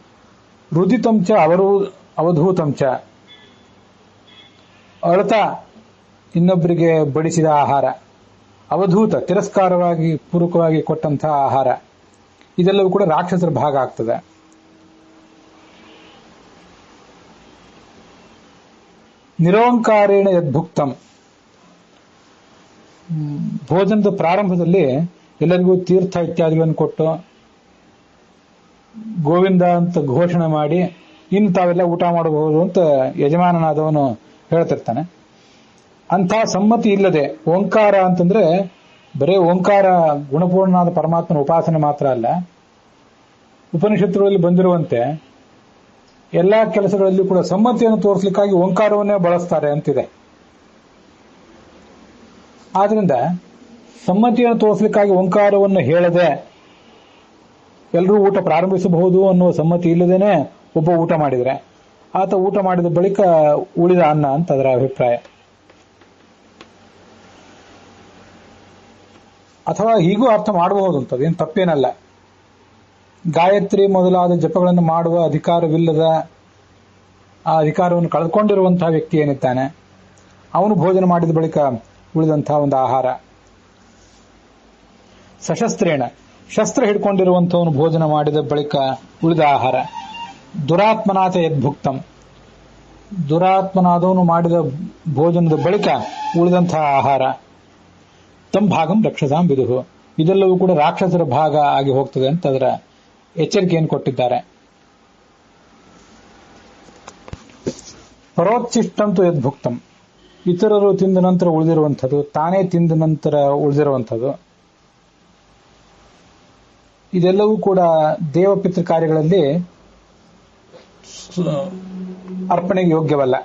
ರುದಿತಂಚ ಅವಧೂತಂಚ, ಅಳತ ಇನ್ನೊಬ್ಬರಿಗೆ ಬಡಿಸಿದ ಆಹಾರ, ಅವಧೂತ ತಿರಸ್ಕಾರವಾಗಿ ಪೂರ್ವಕವಾಗಿ ಕೊಟ್ಟಂತಹ ಆಹಾರ, ಇದೆಲ್ಲವೂ ಕೂಡ ರಾಕ್ಷಸರ ಭಾಗ ಆಗ್ತದೆ. ನಿರೋಂಕಾರೇಣ ಯದ್ಭುಕ್ತಂ, ಭೋಜನದ ಪ್ರಾರಂಭದಲ್ಲಿ ಎಲ್ಲರಿಗೂ ತೀರ್ಥ ಇತ್ಯಾದಿಗಳನ್ನು ಕೊಟ್ಟು ಗೋವಿಂದ ಅಂತ ಘೋಷಣೆ ಮಾಡಿ ಇನ್ನು ತಾವೆಲ್ಲ ಊಟ ಮಾಡಬಹುದು ಅಂತ ಯಜಮಾನನಾದವನು ಹೇಳ್ತಿರ್ತಾನೆ. ಅಂಥ ಸಮ್ಮತಿ ಇಲ್ಲದೆ ಓಂಕಾರ ಅಂತಂದ್ರೆ ಬರೇ ಓಂಕಾರ ಗುಣಪೂರ್ಣನಾದ ಪರಮಾತ್ಮನ ಉಪಾಸನೆ ಮಾತ್ರ ಅಲ್ಲ, ಉಪನಿಷತ್ತುಗಳಲ್ಲಿ ಬಂದಿರುವಂತೆ ಎಲ್ಲಾ ಕೆಲಸಗಳಲ್ಲಿ ಕೂಡ ಸಮ್ಮತಿಯನ್ನು ತೋರಿಸಲಿಕ್ಕಾಗಿ ಓಂಕಾರವನ್ನೇ ಬಳಸ್ತಾರೆ ಅಂತಿದೆ. ಆದ್ರಿಂದ ಸಮ್ಮತಿಯನ್ನು ತೋರಿಸಲಿಕ್ಕಾಗಿ ಓಂಕಾರವನ್ನು ಹೇಳದೆ ಎಲ್ಲರೂ ಊಟ ಪ್ರಾರಂಭಿಸಬಹುದು ಅನ್ನುವ ಸಮ್ಮತಿ ಇಲ್ಲದೇನೆ ಒಬ್ಬ ಊಟ ಮಾಡಿದ್ರೆ ಆತ ಊಟ ಮಾಡಿದ ಬಳಿಕ ಉಳಿದ ಅನ್ನ ಅಂತ ಅದರ ಅಭಿಪ್ರಾಯ. ಅಥವಾ ಹೀಗೂ ಅರ್ಥ ಮಾಡಬಹುದು ಅಂತ, ಅದೇನು ತಪ್ಪೇನಲ್ಲ. ಗಾಯತ್ರಿ ಮೊದಲಾದ ಜಪಗಳನ್ನು ಮಾಡುವ ಅಧಿಕಾರವಿಲ್ಲದ, ಆ ಅಧಿಕಾರವನ್ನು ಕಳೆದುಕೊಂಡಿರುವಂತಹ ವ್ಯಕ್ತಿ ಏನಿದ್ದಾನೆ ಅವನು ಭೋಜನ ಮಾಡಿದ ಬಳಿಕ ಉಳಿದಂತಹ ಒಂದು ಆಹಾರ. ಸಶಸ್ತ್ರೇಣ, ಶಸ್ತ್ರ ಹಿಡ್ಕೊಂಡಿರುವಂತವನು ಭೋಜನ ಮಾಡಿದ ಬಳಿಕ ಉಳಿದ ಆಹಾರ. ದುರಾತ್ಮನಾಥ ಯದ್ಭುಕ್ತಂ, ದುರಾತ್ಮನಾದವನು ಮಾಡಿದ ಭೋಜನದ ಬಳಿಕ ಉಳಿದಂತಹ ಆಹಾರ. ತಂ ಭಾಗಂ ರಕ್ಷಸಾಂ ವಿದುಹು, ಇದೆಲ್ಲವೂ ಕೂಡ ರಾಕ್ಷಸರ ಭಾಗ ಆಗಿ ಹೋಗ್ತದೆ ಅಂತ ಅದರ ಎಚ್ಚರಿಕೆಯನ್ನು ಕೊಟ್ಟಿದ್ದಾರೆ. ಪರೋಚ್ಛಿಷ್ಟಂತು ಯದ್ಭುಕ್ತಂ, ಇತರರು ತಿಂದ ನಂತರ ಉಳಿದಿರುವಂಥದ್ದು, ತಾನೇ ತಿಂದ ನಂತರ ಉಳಿದಿರುವಂಥದ್ದು, ಇದೆಲ್ಲವೂ ಕೂಡ ದೇವಪಿತೃ ಕಾರ್ಯಗಳಲ್ಲಿ ಅರ್ಪಣೆಗೆ ಯೋಗ್ಯವಲ್ಲ.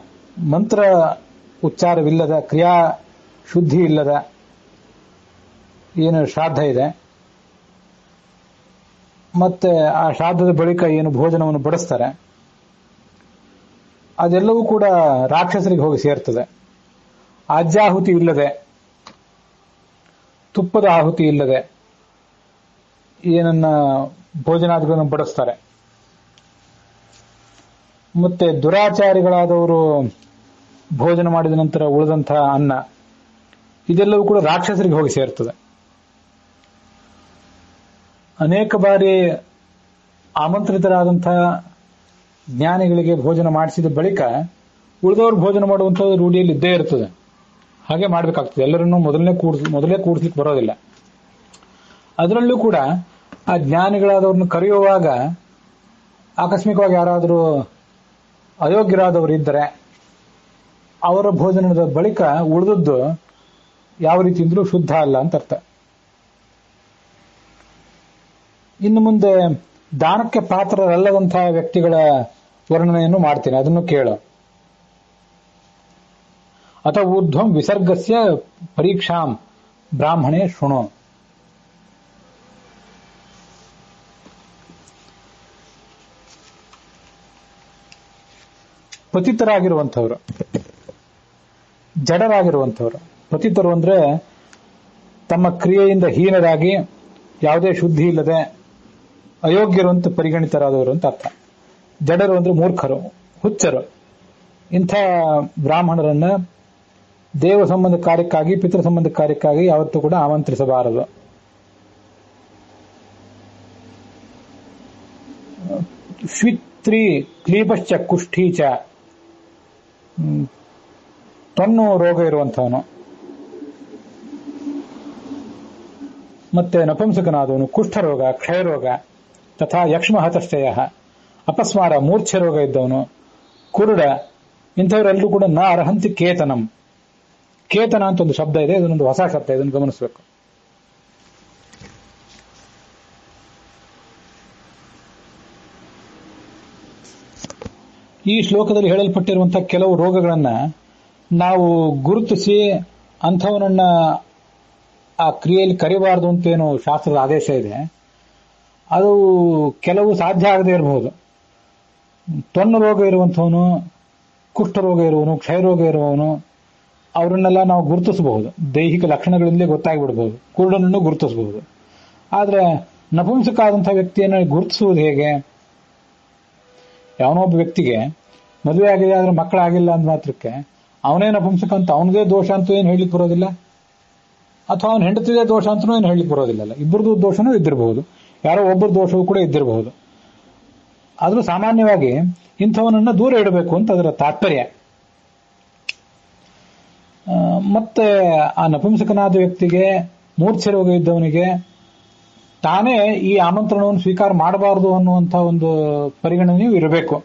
ಮಂತ್ರ ಉಚ್ಚಾರವಿಲ್ಲದ, ಕ್ರಿಯಾ ಶುದ್ಧಿ ಇಲ್ಲದ ಏನು ಶ್ರಾದ್ದ ಇದೆ, ಮತ್ತೆ ಆ ಶ್ರಾದ್ದದ ಬಳಿಕ ಏನು ಭೋಜನವನ್ನು ಬಡಿಸ್ತಾರೆ, ಅದೆಲ್ಲವೂ ಕೂಡ ರಾಕ್ಷಸರಿಗೆ ಹೋಗಿ ಸೇರ್ತದೆ. ಆಜ್ಯಾಹುತಿ ಇಲ್ಲದೆ ತುಪ್ಪದ ಆಹುತಿ ಇಲ್ಲದೆ ಏನನ್ನ ಭೋಜನಾದಿಗಳನ್ನು ಬಡಿಸ್ತಾರೆ. ಮತ್ತೆ ದುರಾಚಾರಿಗಳಾದವರು ಭೋಜನ ಮಾಡಿದ ನಂತರ ಉಳಿದಂತಹ ಅನ್ನ ಇದೆಲ್ಲವೂ ಕೂಡ ರಾಕ್ಷಸರಿಗೆ ಹೋಗಿ ಸೇರ್ತದೆ. ಅನೇಕ ಬಾರಿ ಆಮಂತ್ರಿತರಾದಂತಹ ಜ್ಞಾನಿಗಳಿಗೆ ಭೋಜನ ಮಾಡಿಸಿದ ಬಳಿಕ ಉಳಿದವರು ಭೋಜನ ಮಾಡುವಂಥದ್ದು ರೂಢಿಯಲ್ಲಿ ಇದ್ದೇ ಇರ್ತದೆ. ಹಾಗೆ ಮಾಡಬೇಕಾಗ್ತದೆ. ಎಲ್ಲರನ್ನೂ ಮೊದಲೇ ಕೂಡಿಸ್ಲಿಕ್ಕೆ ಬರೋದಿಲ್ಲ. ಅದರಲ್ಲೂ ಕೂಡ ಆ ಜ್ಞಾನಿಗಳಾದವ್ರನ್ನ ಕರೆಯುವಾಗ ಆಕಸ್ಮಿಕವಾಗಿ ಯಾರಾದರೂ ಅಯೋಗ್ಯರಾದವರು ಇದ್ದರೆ ಅವರ ಭೋಜನದ ಬಳಿಕ ಉಳಿದದ್ದು ಯಾವ ರೀತಿಯಿಂದಲೂ ಶುದ್ಧ ಅಲ್ಲ ಅಂತ ಅರ್ಥ. ಇನ್ನು ಮುಂದೆ ದಾನಕ್ಕೆ ಪಾತ್ರರಲ್ಲದಂತಹ ವ್ಯಕ್ತಿಗಳ ವರ್ಣನೆಯನ್ನು ಮಾಡ್ತೇನೆ, ಅದನ್ನು ಕೇಳು. ಅಥ ಊರ್ಧ್ವಂ ವಿಸರ್ಗಸ್ಯ ಪರೀಕ್ಷಾಂ ಬ್ರಾಹ್ಮಣೇ ಶೃಣು. ಪತಿತರಾಗಿರುವಂಥವ್ರು, ಜಡರಾಗಿರುವಂಥವ್ರು. ಪತಿತರು ಅಂದ್ರೆ ತಮ್ಮ ಕ್ರಿಯೆಯಿಂದ ಹೀನರಾಗಿ ಯಾವುದೇ ಶುದ್ಧಿ ಇಲ್ಲದೆ ಅಯೋಗ್ಯರು ಅಂತ ಪರಿಗಣಿತರಾದವರು ಅಂತ ಅರ್ಥ. ಜಡರು ಅಂದ್ರೆ ಮೂರ್ಖರು, ಹುಚ್ಚರು. ಇಂಥ ಬ್ರಾಹ್ಮಣರನ್ನ ದೇವ ಸಂಬಂಧ ಕಾರ್ಯಕ್ಕಾಗಿ, ಪಿತೃ ಸಂಬಂಧ ಕಾರ್ಯಕ್ಕಾಗಿ ಯಾವತ್ತೂ ಕೂಡ ಆಮಂತ್ರಿಸಬಾರದು. ಶ್ವಿತ್ರಿ ಕ್ಲೀಬಶ್ಚ ಕುಷ್ಠೀಚ, ತೊನ್ನು ರೋಗ ಇರುವಂಥವನು, ಮತ್ತೆ ನಪುಂಸಕನಾದವನು, ಕುಷ್ಠರೋಗ, ಕ್ಷಯರೋಗ, ತಥಾ ಯಕ್ಷ್ಮಹತಶ್ಚಯ, ಅಪಸ್ಮಾರ, ಮೂರ್ಛೆ ರೋಗ ಇದ್ದವನು, ಕುರುಡ, ಇಂಥವರೆಲ್ಲರೂ ಕೂಡ ನ ಅರ್ಹಂತಿ ಕೇತನಂ. ಕೇತನ ಅಂತ ಒಂದು ಶಬ್ದ ಇದೆ, ಇದನ್ನೊಂದು ಹೊಸ ಶಬ್ದ, ಇದನ್ನು ಗಮನಿಸಬೇಕು. ಈ ಶ್ಲೋಕದಲ್ಲಿ ಹೇಳಲ್ಪಟ್ಟಿರುವಂತಹ ಕೆಲವು ರೋಗಗಳನ್ನ ನಾವು ಗುರುತಿಸಿ ಅಂಥವನನ್ನ ಆ ಕ್ರಿಯೆಯಲ್ಲಿ ಕರಿಬಾರದು ಅಂತೇನು ಶಾಸ್ತ್ರದ ಆದೇಶ ಇದೆ, ಅದು ಕೆಲವು ಸಾಧ್ಯ ಆಗದೆ ಇರಬಹುದು. ತೊನ್ನು ರೋಗ ಇರುವಂಥವನು, ಕುಷ್ಠರೋಗ ಇರುವವನು, ಕ್ಷಯರೋಗ ಇರುವವನು, ಅವರನ್ನೆಲ್ಲ ನಾವು ಗುರುತಿಸಬಹುದು. ದೈಹಿಕ ಲಕ್ಷಣಗಳಿಂದಲೇ ಗೊತ್ತಾಗ್ಬಿಡ್ಬಹುದು. ಕುರುಡನನ್ನು ಗುರುತಿಸಬಹುದು. ಆದರೆ ನಪುಂಸಕ ಆದಂತಹ ವ್ಯಕ್ತಿಯನ್ನು ಗುರುತಿಸುವುದು ಹೇಗೆ? ಯಾವನೊಬ್ಬ ವ್ಯಕ್ತಿಗೆ ಮದುವೆ ಆಗಿದೆ ಆದ್ರೆ ಮಕ್ಕಳಾಗಿಲ್ಲ ಅಂದ ಮಾತ್ರಕ್ಕೆ ಅವನೇ ನಪುಂಸಕ ಅಂತ ಅವನದೇ ದೋಷ ಅಂತೂ ಏನು ಹೇಳಲಿಕ್ಕೆ ಬರೋದಿಲ್ಲ, ಅಥವಾ ಅವನ ಹೆಂಡತಿದೇ ದೋಷ ಅಂತನೂ ಏನು ಹೇಳಲಿಕ್ಕೆ ಬರೋದಿಲ್ಲ. ಇಬ್ಬರದು ದೋಷನೂ ಇದ್ದಿರಬಹುದು, ಯಾರೋ ಒಬ್ಬರ ದೋಷವೂ ಕೂಡ ಇದ್ದಿರಬಹುದು. ಆದರೂ ಸಾಮಾನ್ಯವಾಗಿ ಇಂಥವನನ್ನ ದೂರ ಇಡಬೇಕು ಅಂತ ಅದರ ತಾತ್ಪರ್ಯ. ಮತ್ತೆ ಆ ನಪುಂಸಕನಾದ ವ್ಯಕ್ತಿಗೆ, ಮೂರ್ಛೆ ರೋಗ ಇದ್ದವನಿಗೆ ತಾನೇ ಈ ಆಮಂತ್ರಣವನ್ನು ಸ್ವೀಕಾರ ಮಾಡಬಾರದು ಅನ್ನುವಂಥ ಒಂದು ಪರಿಗಣನೆಯೂ ಇರಬೇಕು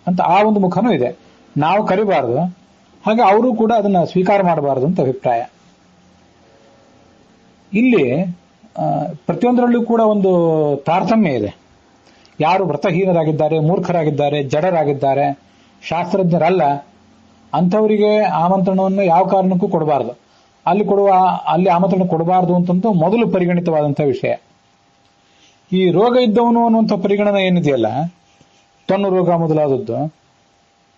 ಅಂತ ಆ ಒಂದು ಮುಖನೂ ಇದೆ. ನಾವು ಕರಿಬಾರದು, ಹಾಗೆ ಅವರು ಕೂಡ ಅದನ್ನ ಸ್ವೀಕಾರ ಮಾಡಬಾರದು ಅಂತ ಅಭಿಪ್ರಾಯ. ಇಲ್ಲಿ ಪ್ರತಿಯೊಂದರಲ್ಲೂ ಕೂಡ ಒಂದು ತಾರತಮ್ಯ ಇದೆ. ಯಾರು ವ್ರತಹೀನರಾಗಿದ್ದಾರೆ, ಮೂರ್ಖರಾಗಿದ್ದಾರೆ, ಜಡರಾಗಿದ್ದಾರೆ, ಶಾಸ್ತ್ರಜ್ಞರಲ್ಲ, ಅಂಥವರಿಗೆ ಆಮಂತ್ರಣವನ್ನು ಯಾವ ಕಾರಣಕ್ಕೂ ಕೊಡಬಾರದು. ಅಲ್ಲಿ ಆಮಂತ್ರಣ ಕೊಡಬಾರದು ಅಂತಂತೂ ಮೊದಲು ಪರಿಗಣಿತವಾದಂತಹ ವಿಷಯ. ಈ ರೋಗ ಇದ್ದವನು ಅನ್ನುವಂಥ ಪರಿಗಣನೆ ಏನಿದೆಯಲ್ಲ, ತೊನ್ನು ರೋಗ ಮೊದಲಾದದ್ದು,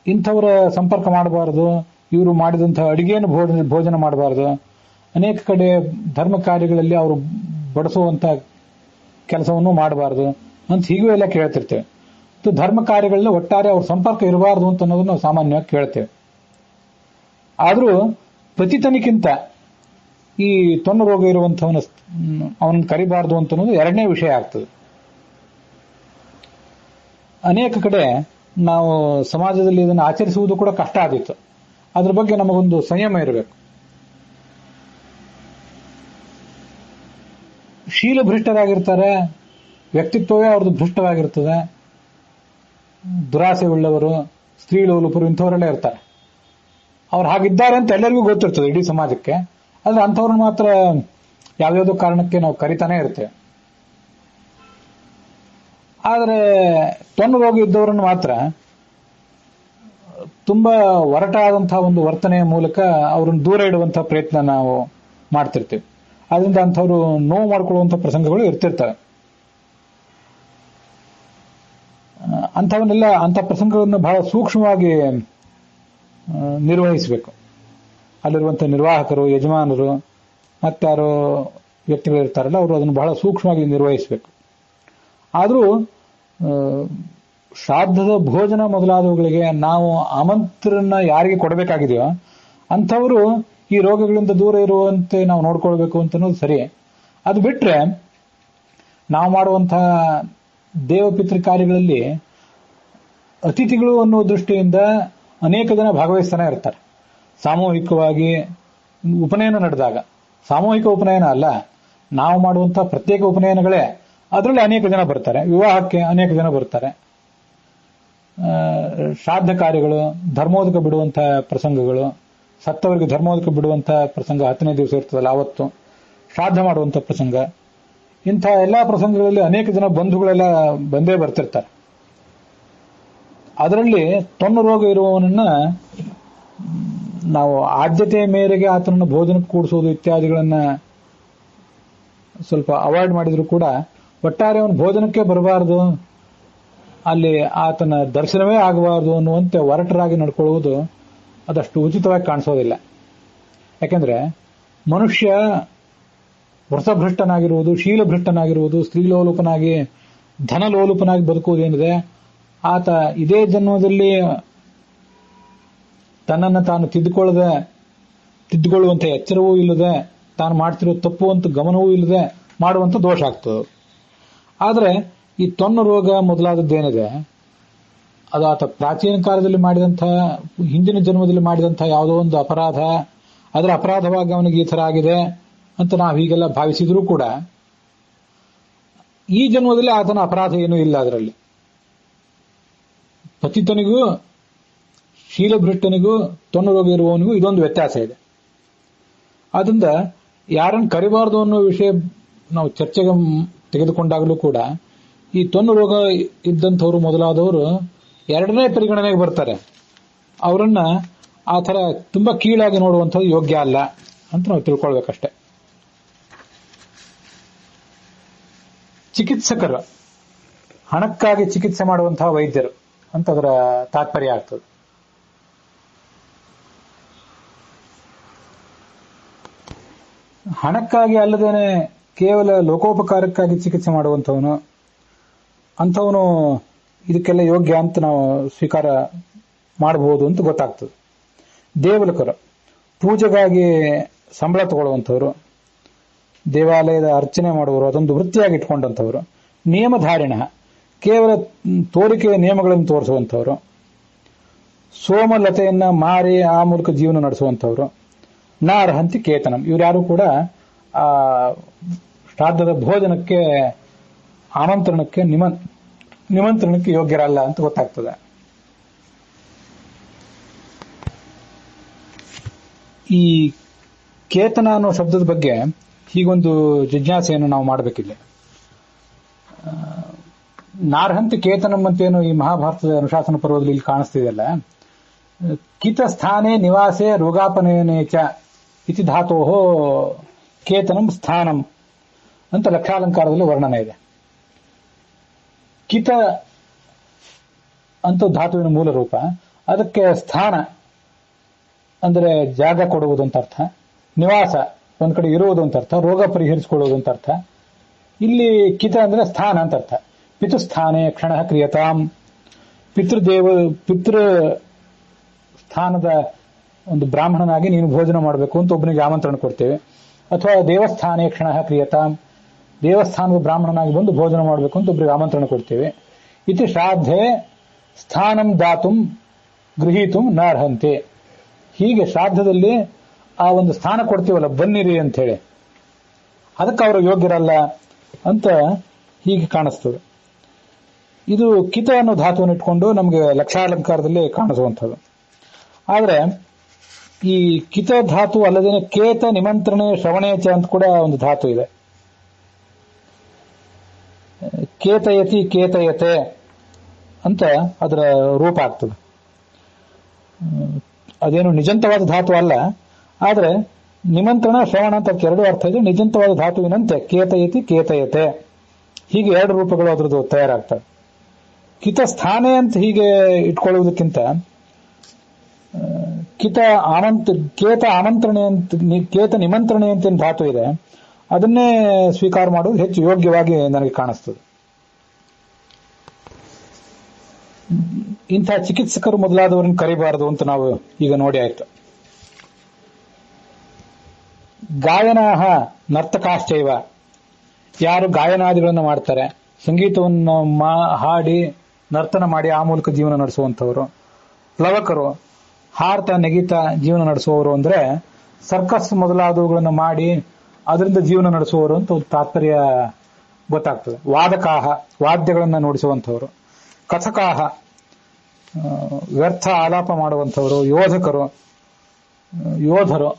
ಇಂಥವರ ಸಂಪರ್ಕ ಮಾಡಬಾರದು, ಇವರು ಮಾಡಿದಂತಹ ಅಡಿಗೆಯನ್ನು ಭೋಜನ ಮಾಡಬಾರದು, ಅನೇಕ ಕಡೆ ಧರ್ಮ ಕಾರ್ಯಗಳಲ್ಲಿ ಅವರು ಬಡಿಸುವಂತ ಕೆಲಸವನ್ನು ಮಾಡಬಾರದು ಅಂತ ಹೀಗೂ ಎಲ್ಲ ಕೇಳ್ತಿರ್ತೇವೆ. ಧರ್ಮ ಕಾರ್ಯಗಳಲ್ಲಿ ಒಟ್ಟಾರೆ ಅವ್ರ ಸಂಪರ್ಕ ಇರಬಾರದು ಅಂತ ಅನ್ನೋದನ್ನು ನಾವು ಸಾಮಾನ್ಯವಾಗಿ ಕೇಳ್ತೇವೆ. ಆದರೂ ಪತಿತನಿಗಿಂತ ಈ ತೊನ್ನು ರೋಗ ಅವನನ್ನು ಕರಿಬಾರದು ಅಂತ ಅನ್ನೋದು ಎರಡನೇ ವಿಷಯ ಆಗ್ತದೆ. ಅನೇಕ ಕಡೆ ನಾವು ಸಮಾಜದಲ್ಲಿ ಇದನ್ನು ಆಚರಿಸುವುದು ಕೂಡ ಕಷ್ಟ ಆದಿತ್ತು. ಅದ್ರ ಬಗ್ಗೆ ನಮಗೊಂದು ಸಂಯಮ ಇರಬೇಕು. ಶೀಲಭ್ರಷ್ಟರಾಗಿರ್ತಾರೆ, ವ್ಯಕ್ತಿತ್ವವೇ ಅವ್ರದ್ದು ಭ್ರಷ್ಟವಾಗಿರ್ತದೆ, ದುರಾಸೆ ಉಳ್ಳವರು, ಸ್ತ್ರೀ ಲೋಲುಪರು ಇಂಥವರೆಲ್ಲ ಇರ್ತಾರೆ. ಅವ್ರು ಹಾಗಿದ್ದಾರೆ ಅಂತ ಎಲ್ಲರಿಗೂ ಗೊತ್ತಿರ್ತದೆ ಇಡೀ ಸಮಾಜಕ್ಕೆ. ಆದ್ರೆ ಅಂಥವ್ರನ್ನ ಮಾತ್ರ ಯಾವ್ಯಾವುದೋ ಕಾರಣಕ್ಕೆ ನಾವು ಕರಿತಾನೆ ಇರ್ತೇವೆ. ಆದರೆ ತೊನ್ನು ರೋಗ ಇದ್ದವರನ್ನು ಮಾತ್ರ ತುಂಬಾ ಒರಟಾದಂತಹ ಒಂದು ವರ್ತನೆಯ ಮೂಲಕ ಅವ್ರನ್ನ ದೂರ ಇಡುವಂತಹ ಪ್ರಯತ್ನ ನಾವು ಮಾಡ್ತಿರ್ತೀವಿ. ಆದ್ರಿಂದ ಅಂಥವ್ರು ನೋವು ಮಾಡ್ಕೊಳ್ಳುವಂಥ ಪ್ರಸಂಗಗಳು ಇರ್ತಿರ್ತವೆ. ಅಂಥವನ್ನೆಲ್ಲ ಅಂಥ ಪ್ರಸಂಗವನ್ನು ಬಹಳ ಸೂಕ್ಷ್ಮವಾಗಿ ನಿರ್ವಹಿಸಬೇಕು. ಅಲ್ಲಿರುವಂಥ ನಿರ್ವಾಹಕರು, ಯಜಮಾನರು, ಮತ್ತಾರು ವ್ಯಕ್ತಿಗಳು ಇರ್ತಾರಲ್ಲ ಅವರು ಅದನ್ನು ಬಹಳ ಸೂಕ್ಷ್ಮವಾಗಿ ನಿರ್ವಹಿಸಬೇಕು. ಆದರೂ ಶ್ರಾದ್ದದ ಭೋಜನ ಮೊದಲಾದವುಗಳಿಗೆ ನಾವು ಆಮಂತ್ರಣ ಯಾರಿಗೆ ಕೊಡಬೇಕಾಗಿದೆಯೋ ಅಂಥವರು ಈ ರೋಗಗಳಿಂದ ದೂರ ಇರುವಂತೆ ನಾವು ನೋಡ್ಕೊಳ್ಬೇಕು ಅಂತ ಅನ್ನೋದು ಸರಿ. ಅದು ಬಿಟ್ರೆ ನಾವು ಮಾಡುವಂತಹ ದೇವಪಿತೃ ಕಾರ್ಯಗಳಲ್ಲಿ ಅತಿಥಿಗಳು ಅನ್ನೋ ದೃಷ್ಟಿಯಿಂದ ಅನೇಕ ಜನ ಭಾಗವಹಿಸ್ತಾನೆ ಇರ್ತಾರೆ. ಸಾಮೂಹಿಕವಾಗಿ ಉಪನಯನ ನಡೆದಾಗ, ಸಾಮೂಹಿಕ ಉಪನಯನ ಅಲ್ಲ, ನಾವು ಮಾಡುವಂತಹ ಪ್ರತ್ಯೇಕ ಉಪನಯನಗಳೇ, ಅದರಲ್ಲಿ ಅನೇಕ ಜನ ಬರ್ತಾರೆ. ವಿವಾಹಕ್ಕೆ ಅನೇಕ ಜನ ಬರ್ತಾರೆ. ಶ್ರಾದ್ದ ಕಾರ್ಯಗಳು, ಧರ್ಮೋದಕ ಬಿಡುವಂತಹ ಪ್ರಸಂಗಗಳು, ಸತ್ತವರಿಗೆ ಧರ್ಮೋದಕ ಬಿಡುವಂತಹ ಪ್ರಸಂಗ 10ನೇ ದಿವಸ ಇರ್ತದಲ್ಲ ಅವತ್ತು ಶ್ರಾದ್ದ ಮಾಡುವಂತಹ ಪ್ರಸಂಗ, ಇಂಥ ಎಲ್ಲಾ ಪ್ರಸಂಗಗಳಲ್ಲಿ ಅನೇಕ ಜನ ಬಂಧುಗಳೆಲ್ಲ ಬಂದೇ ಬರ್ತಿರ್ತಾರೆ. ಅದರಲ್ಲಿ ತೊನ್ನು ರೋಗ ಇರುವವನನ್ನ ನಾವು ಆದ್ಯತೆಯ ಮೇರೆಗೆ ಆತನನ್ನು ಭೋಜನಕ್ಕೆ ಕೂಡಿಸೋದು ಇತ್ಯಾದಿಗಳನ್ನ ಸ್ವಲ್ಪ ಅವಾಯ್ಡ್ ಮಾಡಿದ್ರು ಕೂಡ ಒಟ್ಟಾರೆ ಅವನು ಭೋಜನಕ್ಕೆ ಬರಬಾರದು, ಅಲ್ಲಿ ಆತನ ದರ್ಶನವೇ ಆಗಬಾರದು ಅನ್ನುವಂತೆ ಒರಟರಾಗಿ ನಡ್ಕೊಳ್ಳುವುದು ಅದಷ್ಟು ಉಚಿತವಾಗಿ ಕಾಣಿಸೋದಿಲ್ಲ. ಯಾಕೆಂದ್ರೆ ಮನುಷ್ಯ ವ್ರತಭ್ರಷ್ಟನಾಗಿರುವುದು, ಶೀಲಭ್ರಷ್ಟನಾಗಿರುವುದು, ಸ್ತ್ರೀಲೋಲುಪನಾಗಿ ಧನಲೋಲುಪನಾಗಿ ಬದುಕುವುದೇನಿದೆ, ಆತ ಇದೇ ಜನ್ಮದಲ್ಲಿ ತನ್ನನ್ನು ತಾನು ತಿದ್ದುಕೊಳ್ಳುವಂತ ಎಚ್ಚರವೂ ಇಲ್ಲದೆ, ತಾನು ಮಾಡ್ತಿರೋ ತಪ್ಪು ಅಂತ ಗಮನವೂ ಇಲ್ಲದೆ ಮಾಡುವಂತ ದೋಷ ಆಗ್ತದೆ. ಆದರೆ ಈ ತೊನ್ನು ರೋಗ ಮೊದಲಾದದ್ದೇನಿದೆ ಅದು ಆತ ಪ್ರಾಚೀನ ಕಾಲದಲ್ಲಿ ಮಾಡಿದಂತಹ, ಹಿಂದಿನ ಜನ್ಮದಲ್ಲಿ ಮಾಡಿದಂತಹ ಯಾವುದೋ ಒಂದು ಅಪರಾಧ, ಅದರ ಅಪರಾಧವಾಗಿ ಅವನಿಗೆ ಈ ಥರ ಆಗಿದೆ ಅಂತ ನಾವು ಹೀಗೆಲ್ಲ ಭಾವಿಸಿದ್ರೂ ಕೂಡ ಈ ಜನ್ಮದಲ್ಲಿ ಆತನ ಅಪರಾಧ ಏನೂ ಇಲ್ಲ. ಅದರಲ್ಲಿ ಪತಿತನಿಗೂ ಶೀಲಭ್ರಷ್ಟನಿಗೂ ತೊನ್ನು ರೋಗ ಇರುವವನಿಗೂ ಇದೊಂದು ವ್ಯತ್ಯಾಸ ಇದೆ. ಆದ್ರಿಂದ ಯಾರನ್ನು ಕರಿಬಾರದು ಅನ್ನೋ ವಿಷಯ ನಾವು ಚರ್ಚೆಗೆ ತೆಗೆದುಕೊಂಡಾಗಲೂ ಕೂಡ ಈ ತೊನ್ನು ರೋಗ ಇದ್ದಂಥವ್ರು ಮೊದಲಾದವರು ಎರಡನೇ ಪರಿಗಣನೆಗೆ ಬರ್ತಾರೆ. ಅವರನ್ನ ಆ ಥರ ತುಂಬಾ ಕೀಳಾಗಿ ನೋಡುವಂಥದ್ದು ಯೋಗ್ಯ ಅಲ್ಲ ಅಂತ ನಾವು ತಿಳ್ಕೊಳ್ಬೇಕಷ್ಟೆ. ಚಿಕಿತ್ಸಕರು ಹಣಕ್ಕಾಗಿ ಚಿಕಿತ್ಸೆ ಮಾಡುವಂತಹ ವೈದ್ಯರು ಅಂತ ಅದರ ತಾತ್ಪರ್ಯ ಆಗ್ತದೆ. ಹಣಕ್ಕಾಗಿ ಅಲ್ಲದೇನೆ ಕೇವಲ ಲೋಕೋಪಕಾರಕ್ಕಾಗಿ ಚಿಕಿತ್ಸೆ ಮಾಡುವಂಥವನು, ಅಂಥವನು ಇದಕ್ಕೆಲ್ಲ ಯೋಗ್ಯ ಅಂತ ನಾವು ಸ್ವೀಕಾರ ಮಾಡಬಹುದು ಅಂತ ಗೊತ್ತಾಗ್ತದೆ. ದೇವಲಕರು ಪೂಜೆಗಾಗಿ ಸಂಬಳ ತಗೊಳ್ಳುವಂಥವ್ರು, ದೇವಾಲಯದ ಅರ್ಚನೆ ಮಾಡುವವರು, ಅದೊಂದು ವೃತ್ತಿಯಾಗಿ ಇಟ್ಕೊಂಡಂಥವ್ರು. ನಿಯಮಧಾರಿಣ ಕೇವಲ ತೋರಿಕೆಯ ನಿಯಮಗಳನ್ನು ತೋರಿಸುವಂಥವ್ರು, ಸೋಮಲತೆಯನ್ನ ಮಾರಿ ಆ ಮೂಲಕ ಜೀವನ ನಡೆಸುವಂಥವ್ರು. ನಾರ್ಹಂತಿ ಕೇತನಂ, ಇವರ್ಯಾರು ಕೂಡ ಆ ಶ್ರಾದ್ದದ ಭೋಜನಕ್ಕೆ, ಆಮಂತ್ರಣಕ್ಕೆ, ನಿಮಂತ್ರಣಕ್ಕೆ ಯೋಗ್ಯರಲ್ಲ ಅಂತ ಗೊತ್ತಾಗ್ತದೆ. ಈ ಕೇತನ ಅನ್ನೋ ಶಬ್ದದ ಬಗ್ಗೆ ಹೀಗೊಂದು ಜಿಜ್ಞಾಸೆಯನ್ನು ನಾವು ಮಾಡಬೇಕಿಲ್ಲ. ನಾರ್ಹಂತಿ ಕೇತನಂ ಅಂತೇನು ಈ ಮಹಾಭಾರತದ ಅನುಶಾಸನ ಪರ್ವದಲ್ಲಿ ಇಲ್ಲಿ ಕಾಣಿಸ್ತಿದೆಯಲ್ಲ, ಕಿತ ಸ್ಥಾನೇ ನಿವಾಸೆ ರೋಗಾಪನಯನೇಚ ಇತಿ ಧಾತೋಹೋ ಕೇತನಂ ಸ್ಥಾನಂ ಅಂತ ಲಕ್ಷಾಲಂಕಾರದಲ್ಲಿ ವರ್ಣನೆ ಇದೆ. ಕಿತ ಅಂತ ಧಾತುವಿನ ಮೂಲ ರೂಪ, ಅದಕ್ಕೆ ಸ್ಥಾನ ಅಂದರೆ ಜಾಗ ಕೊಡುವುದು ಅಂತ ಅರ್ಥ, ನಿವಾಸ ಒಂದ್ ಕಡೆ ಇರುವುದು ಅಂತ ಅರ್ಥ, ರೋಗ ಪರಿಹರಿಸಿಕೊಳ್ಳುವುದು ಅಂತ ಅರ್ಥ. ಇಲ್ಲಿ ಕಿತ ಅಂದ್ರೆ ಸ್ಥಾನ ಅಂತ ಅರ್ಥ. ಪಿತೃಸ್ಥಾನೇ ಕ್ಷಣ ಕ್ರಿಯತಾಂ, ಪಿತೃ ಸ್ಥಾನದ ಒಂದು ಬ್ರಾಹ್ಮಣನಾಗಿ ನೀನು ಭೋಜನ ಮಾಡಬೇಕು ಅಂತ ಒಬ್ಬನಿಗೆ ಆಮಂತ್ರಣ ಕೊಡ್ತೇವೆ. ಅಥವಾ ದೇವಸ್ಥಾನೇ ಕ್ಷಣ ಕ್ರಿಯತಾಂ, ದೇವಸ್ಥಾನದ ಬ್ರಾಹ್ಮಣನಾಗಿ ಬಂದು ಭೋಜನ ಮಾಡಬೇಕು ಅಂತ ಒಬ್ಬರಿಗೆ ಆಮಂತ್ರಣ ಕೊಡ್ತೇವೆ. ಇತಿ ಶ್ರಾದ್ಧೆ ಸ್ಥಾನಂ ದಾತುಂ ಗೃಹೀತುಂ ನಾರ್ಹಂತೆ. ಹೀಗೆ ಶ್ರಾದ್ದದಲ್ಲಿ ಆ ಒಂದು ಸ್ಥಾನ ಕೊಡ್ತೀವಲ್ಲ, ಬನ್ನಿರಿ ಅಂತ ಹೇಳಿ, ಅದಕ್ಕೆ ಅವರು ಯೋಗ್ಯರಲ್ಲ ಅಂತ ಹೀಗೆ ಕಾಣಿಸ್ತದೆ. ಇದು ಕಿತ ಅನ್ನೋ ಧಾತುವನ್ನು ಇಟ್ಕೊಂಡು ನಮಗೆ ಲಕ್ಷಾಲಂಕಾರದಲ್ಲಿ ಕಾಣಿಸುವಂಥದ್ದು. ಆದರೆ ಈ ಕಿತ ಧಾತು ಅಲ್ಲದೇನೆ ಕೇತ ನಿಮಂತ್ರಣ ಶ್ರವಣೇಚ ಅಂತ ಕೂಡ ಒಂದು ಧಾತು ಇದೆ. ಕೇತಯತಿ ಕೇತಯತೆ ಅಂತ ಅದರ ರೂಪ ಆಗ್ತದೆ. ಅದೇನು ನಿಜಂತವಾದ ಧಾತು ಅಲ್ಲ, ಆದರೆ ನಿಮಂತ್ರಣ ಶ್ರವಣ ಅಂತ ಎರಡು ಅರ್ಥ ಇದೆ. ನಿಜಂತವಾದ ಧಾತುವಿನಂತೆ ಕೇತಯತಿ ಕೇತಯತೆ ಹೀಗೆ ಎರಡು ರೂಪಗಳು ಅದರದ್ದು ತಯಾರಾಗ್ತವೆ. ಕಿತ ಸ್ಥಾನೆ ಅಂತ ಹೀಗೆ ಇಟ್ಕೊಳ್ಳುವುದಕ್ಕಿಂತ ಕೇತ ಆಮಂತ್ರಣೆ ಅಂತ ಕೇತ ನಿಮಂತ್ರಣೆ ಅಂತ ಏನು ಧಾತು ಇದೆ, ಅದನ್ನೇ ಸ್ವೀಕಾರ ಮಾಡುವುದು ಹೆಚ್ಚು ಯೋಗ್ಯವಾಗಿ ನನಗೆ ಕಾಣಿಸ್ತದೆ. ಇಂಥ ಚಿಕಿತ್ಸಕರು ಮೊದಲಾದವರನ್ನು ಕರಿಬಾರದು ಅಂತ ನಾವು ಈಗ ನೋಡಿ ಆಯ್ತು. ಗಾಯನಾಹ ನರ್ತಕಾಶ್ಚೈವ, ಯಾರು ಗಾಯನಾದಿಗಳನ್ನು ಮಾಡ್ತಾರೆ, ಸಂಗೀತವನ್ನು ಹಾಡಿ ನರ್ತನ ಮಾಡಿ ಆ ಮೂಲಕ ಜೀವನ ನಡೆಸುವಂಥವರು. ಪ್ಲವಕರು, ಹಾರ್ತ ನೆಗಿತ ಜೀವನ ನಡೆಸುವವರು ಅಂದ್ರೆ ಸರ್ಕಸ್ ಮೊದಲಾದವುಗಳನ್ನು ಮಾಡಿ ಅದರಿಂದ ಜೀವನ ನಡೆಸುವವರು ಅಂತ ಒಂದು ತಾತ್ಪರ್ಯ ಗೊತ್ತಾಗ್ತದೆ. ವಾದಕಾಹ, ವಾದ್ಯಗಳನ್ನು ನುಡಿಸುವಂಥವರು. ಕಥಕಾಹ, ವ್ಯರ್ಥ ಆಲಾಪ ಮಾಡುವಂಥವರು. ಯೋಧರು,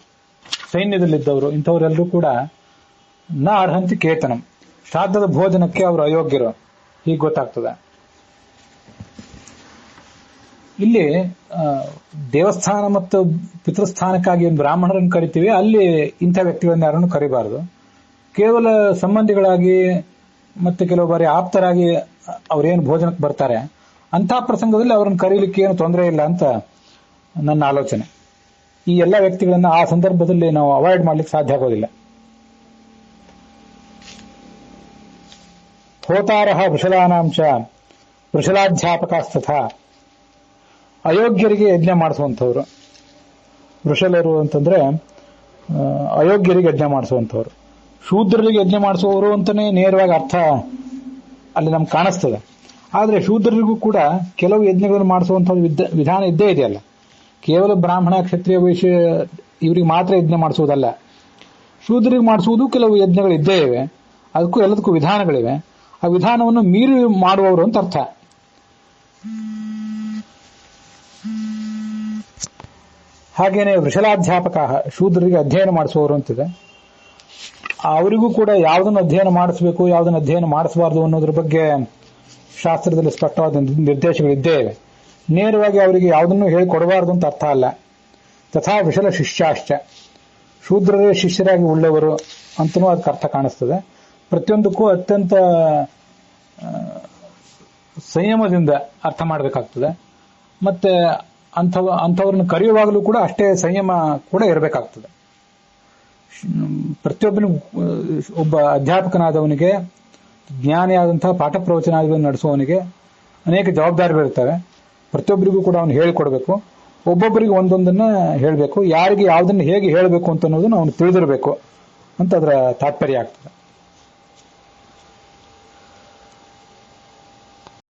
ಸೈನ್ಯದಲ್ಲಿದ್ದವರು, ಇಂಥವರೆಲ್ಲರೂ ಕೂಡ ನ ಅರ್ಹಂತಿ ಕೇತನಂ, ಶ್ರಾದ್ದದ ಭೋಜನಕ್ಕೆ ಅವರು ಅಯೋಗ್ಯರು, ಹೀಗೆ ಗೊತ್ತಾಗ್ತದೆ. ಇಲ್ಲಿ ದೇವಸ್ಥಾನ ಮತ್ತು ಪಿತೃಸ್ಥಾನಕ್ಕಾಗಿ ಬ್ರಾಹ್ಮಣರನ್ನು ಕರಿತೀವಿ, ಅಲ್ಲಿ ಇಂಥ ವ್ಯಕ್ತಿಗಳನ್ನ ಯಾರನ್ನು ಕರಿಬಾರದು. ಕೇವಲ ಸಂಬಂಧಿಗಳಾಗಿ ಮತ್ತೆ ಕೆಲವು ಬಾರಿ ಆಪ್ತರಾಗಿ ಅವರೇನು ಭೋಜನಕ್ಕೆ ಬರ್ತಾರೆ ಅಂಥ ಪ್ರಸಂಗದಲ್ಲಿ ಅವರನ್ನು ಕರೀಲಿಕ್ಕೆ ಏನು ತೊಂದರೆ ಇಲ್ಲ ಅಂತ ನನ್ನ ಆಲೋಚನೆ. ಈ ಎಲ್ಲ ವ್ಯಕ್ತಿಗಳನ್ನ ಆ ಸಂದರ್ಭದಲ್ಲಿ ನಾವು ಅವಾಯ್ಡ್ ಮಾಡ್ಲಿಕ್ಕೆ ಸಾಧ್ಯ ಆಗೋದಿಲ್ಲ. ಹೋತಾರಹ ವೃಷಲಾನಾಂಶ ವೃಷಲಾಧ್ಯಾಪಕಸ್ತಥ, ಅಯೋಗ್ಯರಿಗೆ ಯಜ್ಞ ಮಾಡಿಸುವಂಥವ್ರು. ವೃಷಲರು ಅಂತಂದ್ರೆ ಅಯೋಗ್ಯರಿಗೆ ಯಜ್ಞ ಮಾಡಿಸುವಂಥವ್ರು. ಶೂದ್ರರಿಗೆ ಯಜ್ಞ ಮಾಡಿಸುವವರು ಅಂತಾನೆ ನೇರವಾಗಿ ಅರ್ಥ ಅಲ್ಲಿ ನಮ್ಗೆ ಕಾಣಿಸ್ತದೆ. ಆದರೆ ಶೂದ್ರರಿಗೂ ಕೂಡ ಕೆಲವು ಯಜ್ಞಗಳನ್ನು ಮಾಡಿಸುವಂಥ ವಿಧಾನ ಇದ್ದೇ ಇದೆಯಲ್ಲ. ಕೇವಲ ಬ್ರಾಹ್ಮಣ, ಕ್ಷತ್ರಿಯ, ವೈಶ್ಯ ಇವರಿಗೆ ಮಾತ್ರ ಯಜ್ಞ ಮಾಡಿಸುವುದಲ್ಲ, ಶೂದ್ರರಿಗೆ ಮಾಡಿಸುವುದು ಕೆಲವು ಯಜ್ಞಗಳು ಇದ್ದೇ ಇವೆ. ಅದಕ್ಕೂ ಎಲ್ಲದಕ್ಕೂ ವಿಧಾನಗಳಿವೆ. ಆ ವಿಧಾನವನ್ನು ಮೀರಿ ಮಾಡುವವರು ಅಂತ ಅರ್ಥ. ಹಾಗೇನೆ ವೃಷಲಾಧ್ಯಾಪಕ, ಶೂದ್ರರಿಗೆ ಅಧ್ಯಯನ ಮಾಡಿಸುವವರು ಅಂತಿದೆ. ಅವರಿಗೂ ಕೂಡ ಯಾವುದನ್ನು ಅಧ್ಯಯನ ಮಾಡಿಸಬೇಕು, ಯಾವುದನ್ನು ಅಧ್ಯಯನ ಮಾಡಿಸಬಾರದು ಅನ್ನೋದ್ರ ಬಗ್ಗೆ ಶಾಸ್ತ್ರದಲ್ಲಿ ಸ್ಪಷ್ಟವಾದ ನಿರ್ದೇಶಗಳಿದ್ದೇ ಇವೆ. ನೇರವಾಗಿ ಅವರಿಗೆ ಯಾವುದನ್ನು ಹೇಳಿಕೊಡಬಾರದು ಅಂತ ಅರ್ಥ ಅಲ್ಲ. ತಥಾ ವಿಷಲ ಶಿಷ್ಯಾಶ್ಚ, ಶೂದ್ರರೇ ಶಿಷ್ಯರಾಗಿ ಉಳ್ಳವರು ಅಂತನೂ ಅದಕ್ಕೆ ಅರ್ಥ ಕಾಣಿಸ್ತದೆ. ಪ್ರತಿಯೊಂದಕ್ಕೂ ಅತ್ಯಂತ ಸಂಯಮದಿಂದ ಅರ್ಥ ಮಾಡಬೇಕಾಗ್ತದೆ. ಮತ್ತೆ ಅಂಥವ್ರನ್ನ ಕರೆಯುವಾಗಲೂ ಕೂಡ ಅಷ್ಟೇ ಸಂಯಮ ಕೂಡ ಇರಬೇಕಾಗ್ತದೆ. ಪ್ರತಿಯೊಬ್ಬನಿಗೂ, ಒಬ್ಬ ಅಧ್ಯಾಪಕನಾದವನಿಗೆ, ಜ್ಞಾನಿಯಾದಂತಹ ಪಾಠ ಪ್ರವಚನಾದಿಗಳನ್ನು ನಡೆಸುವವನಿಗೆ ಅನೇಕ ಜವಾಬ್ದಾರಿಗಳಿರ್ತವೆ. ಪ್ರತಿಯೊಬ್ಬರಿಗೂ ಕೂಡ ಅವನು ಹೇಳಿಕೊಡ್ಬೇಕು. ಒಬ್ಬೊಬ್ಬರಿಗೆ ಒಂದೊಂದನ್ನ ಹೇಳಬೇಕು. ಯಾರಿಗೆ ಯಾವುದನ್ನು ಹೇಗೆ ಹೇಳಬೇಕು ಅಂತ ಅನ್ನೋದನ್ನು ಅವನು ತಿಳಿದಿರಬೇಕು ಅಂತ ಅದರ ತಾತ್ಪರ್ಯ ಆಗ್ತದೆ.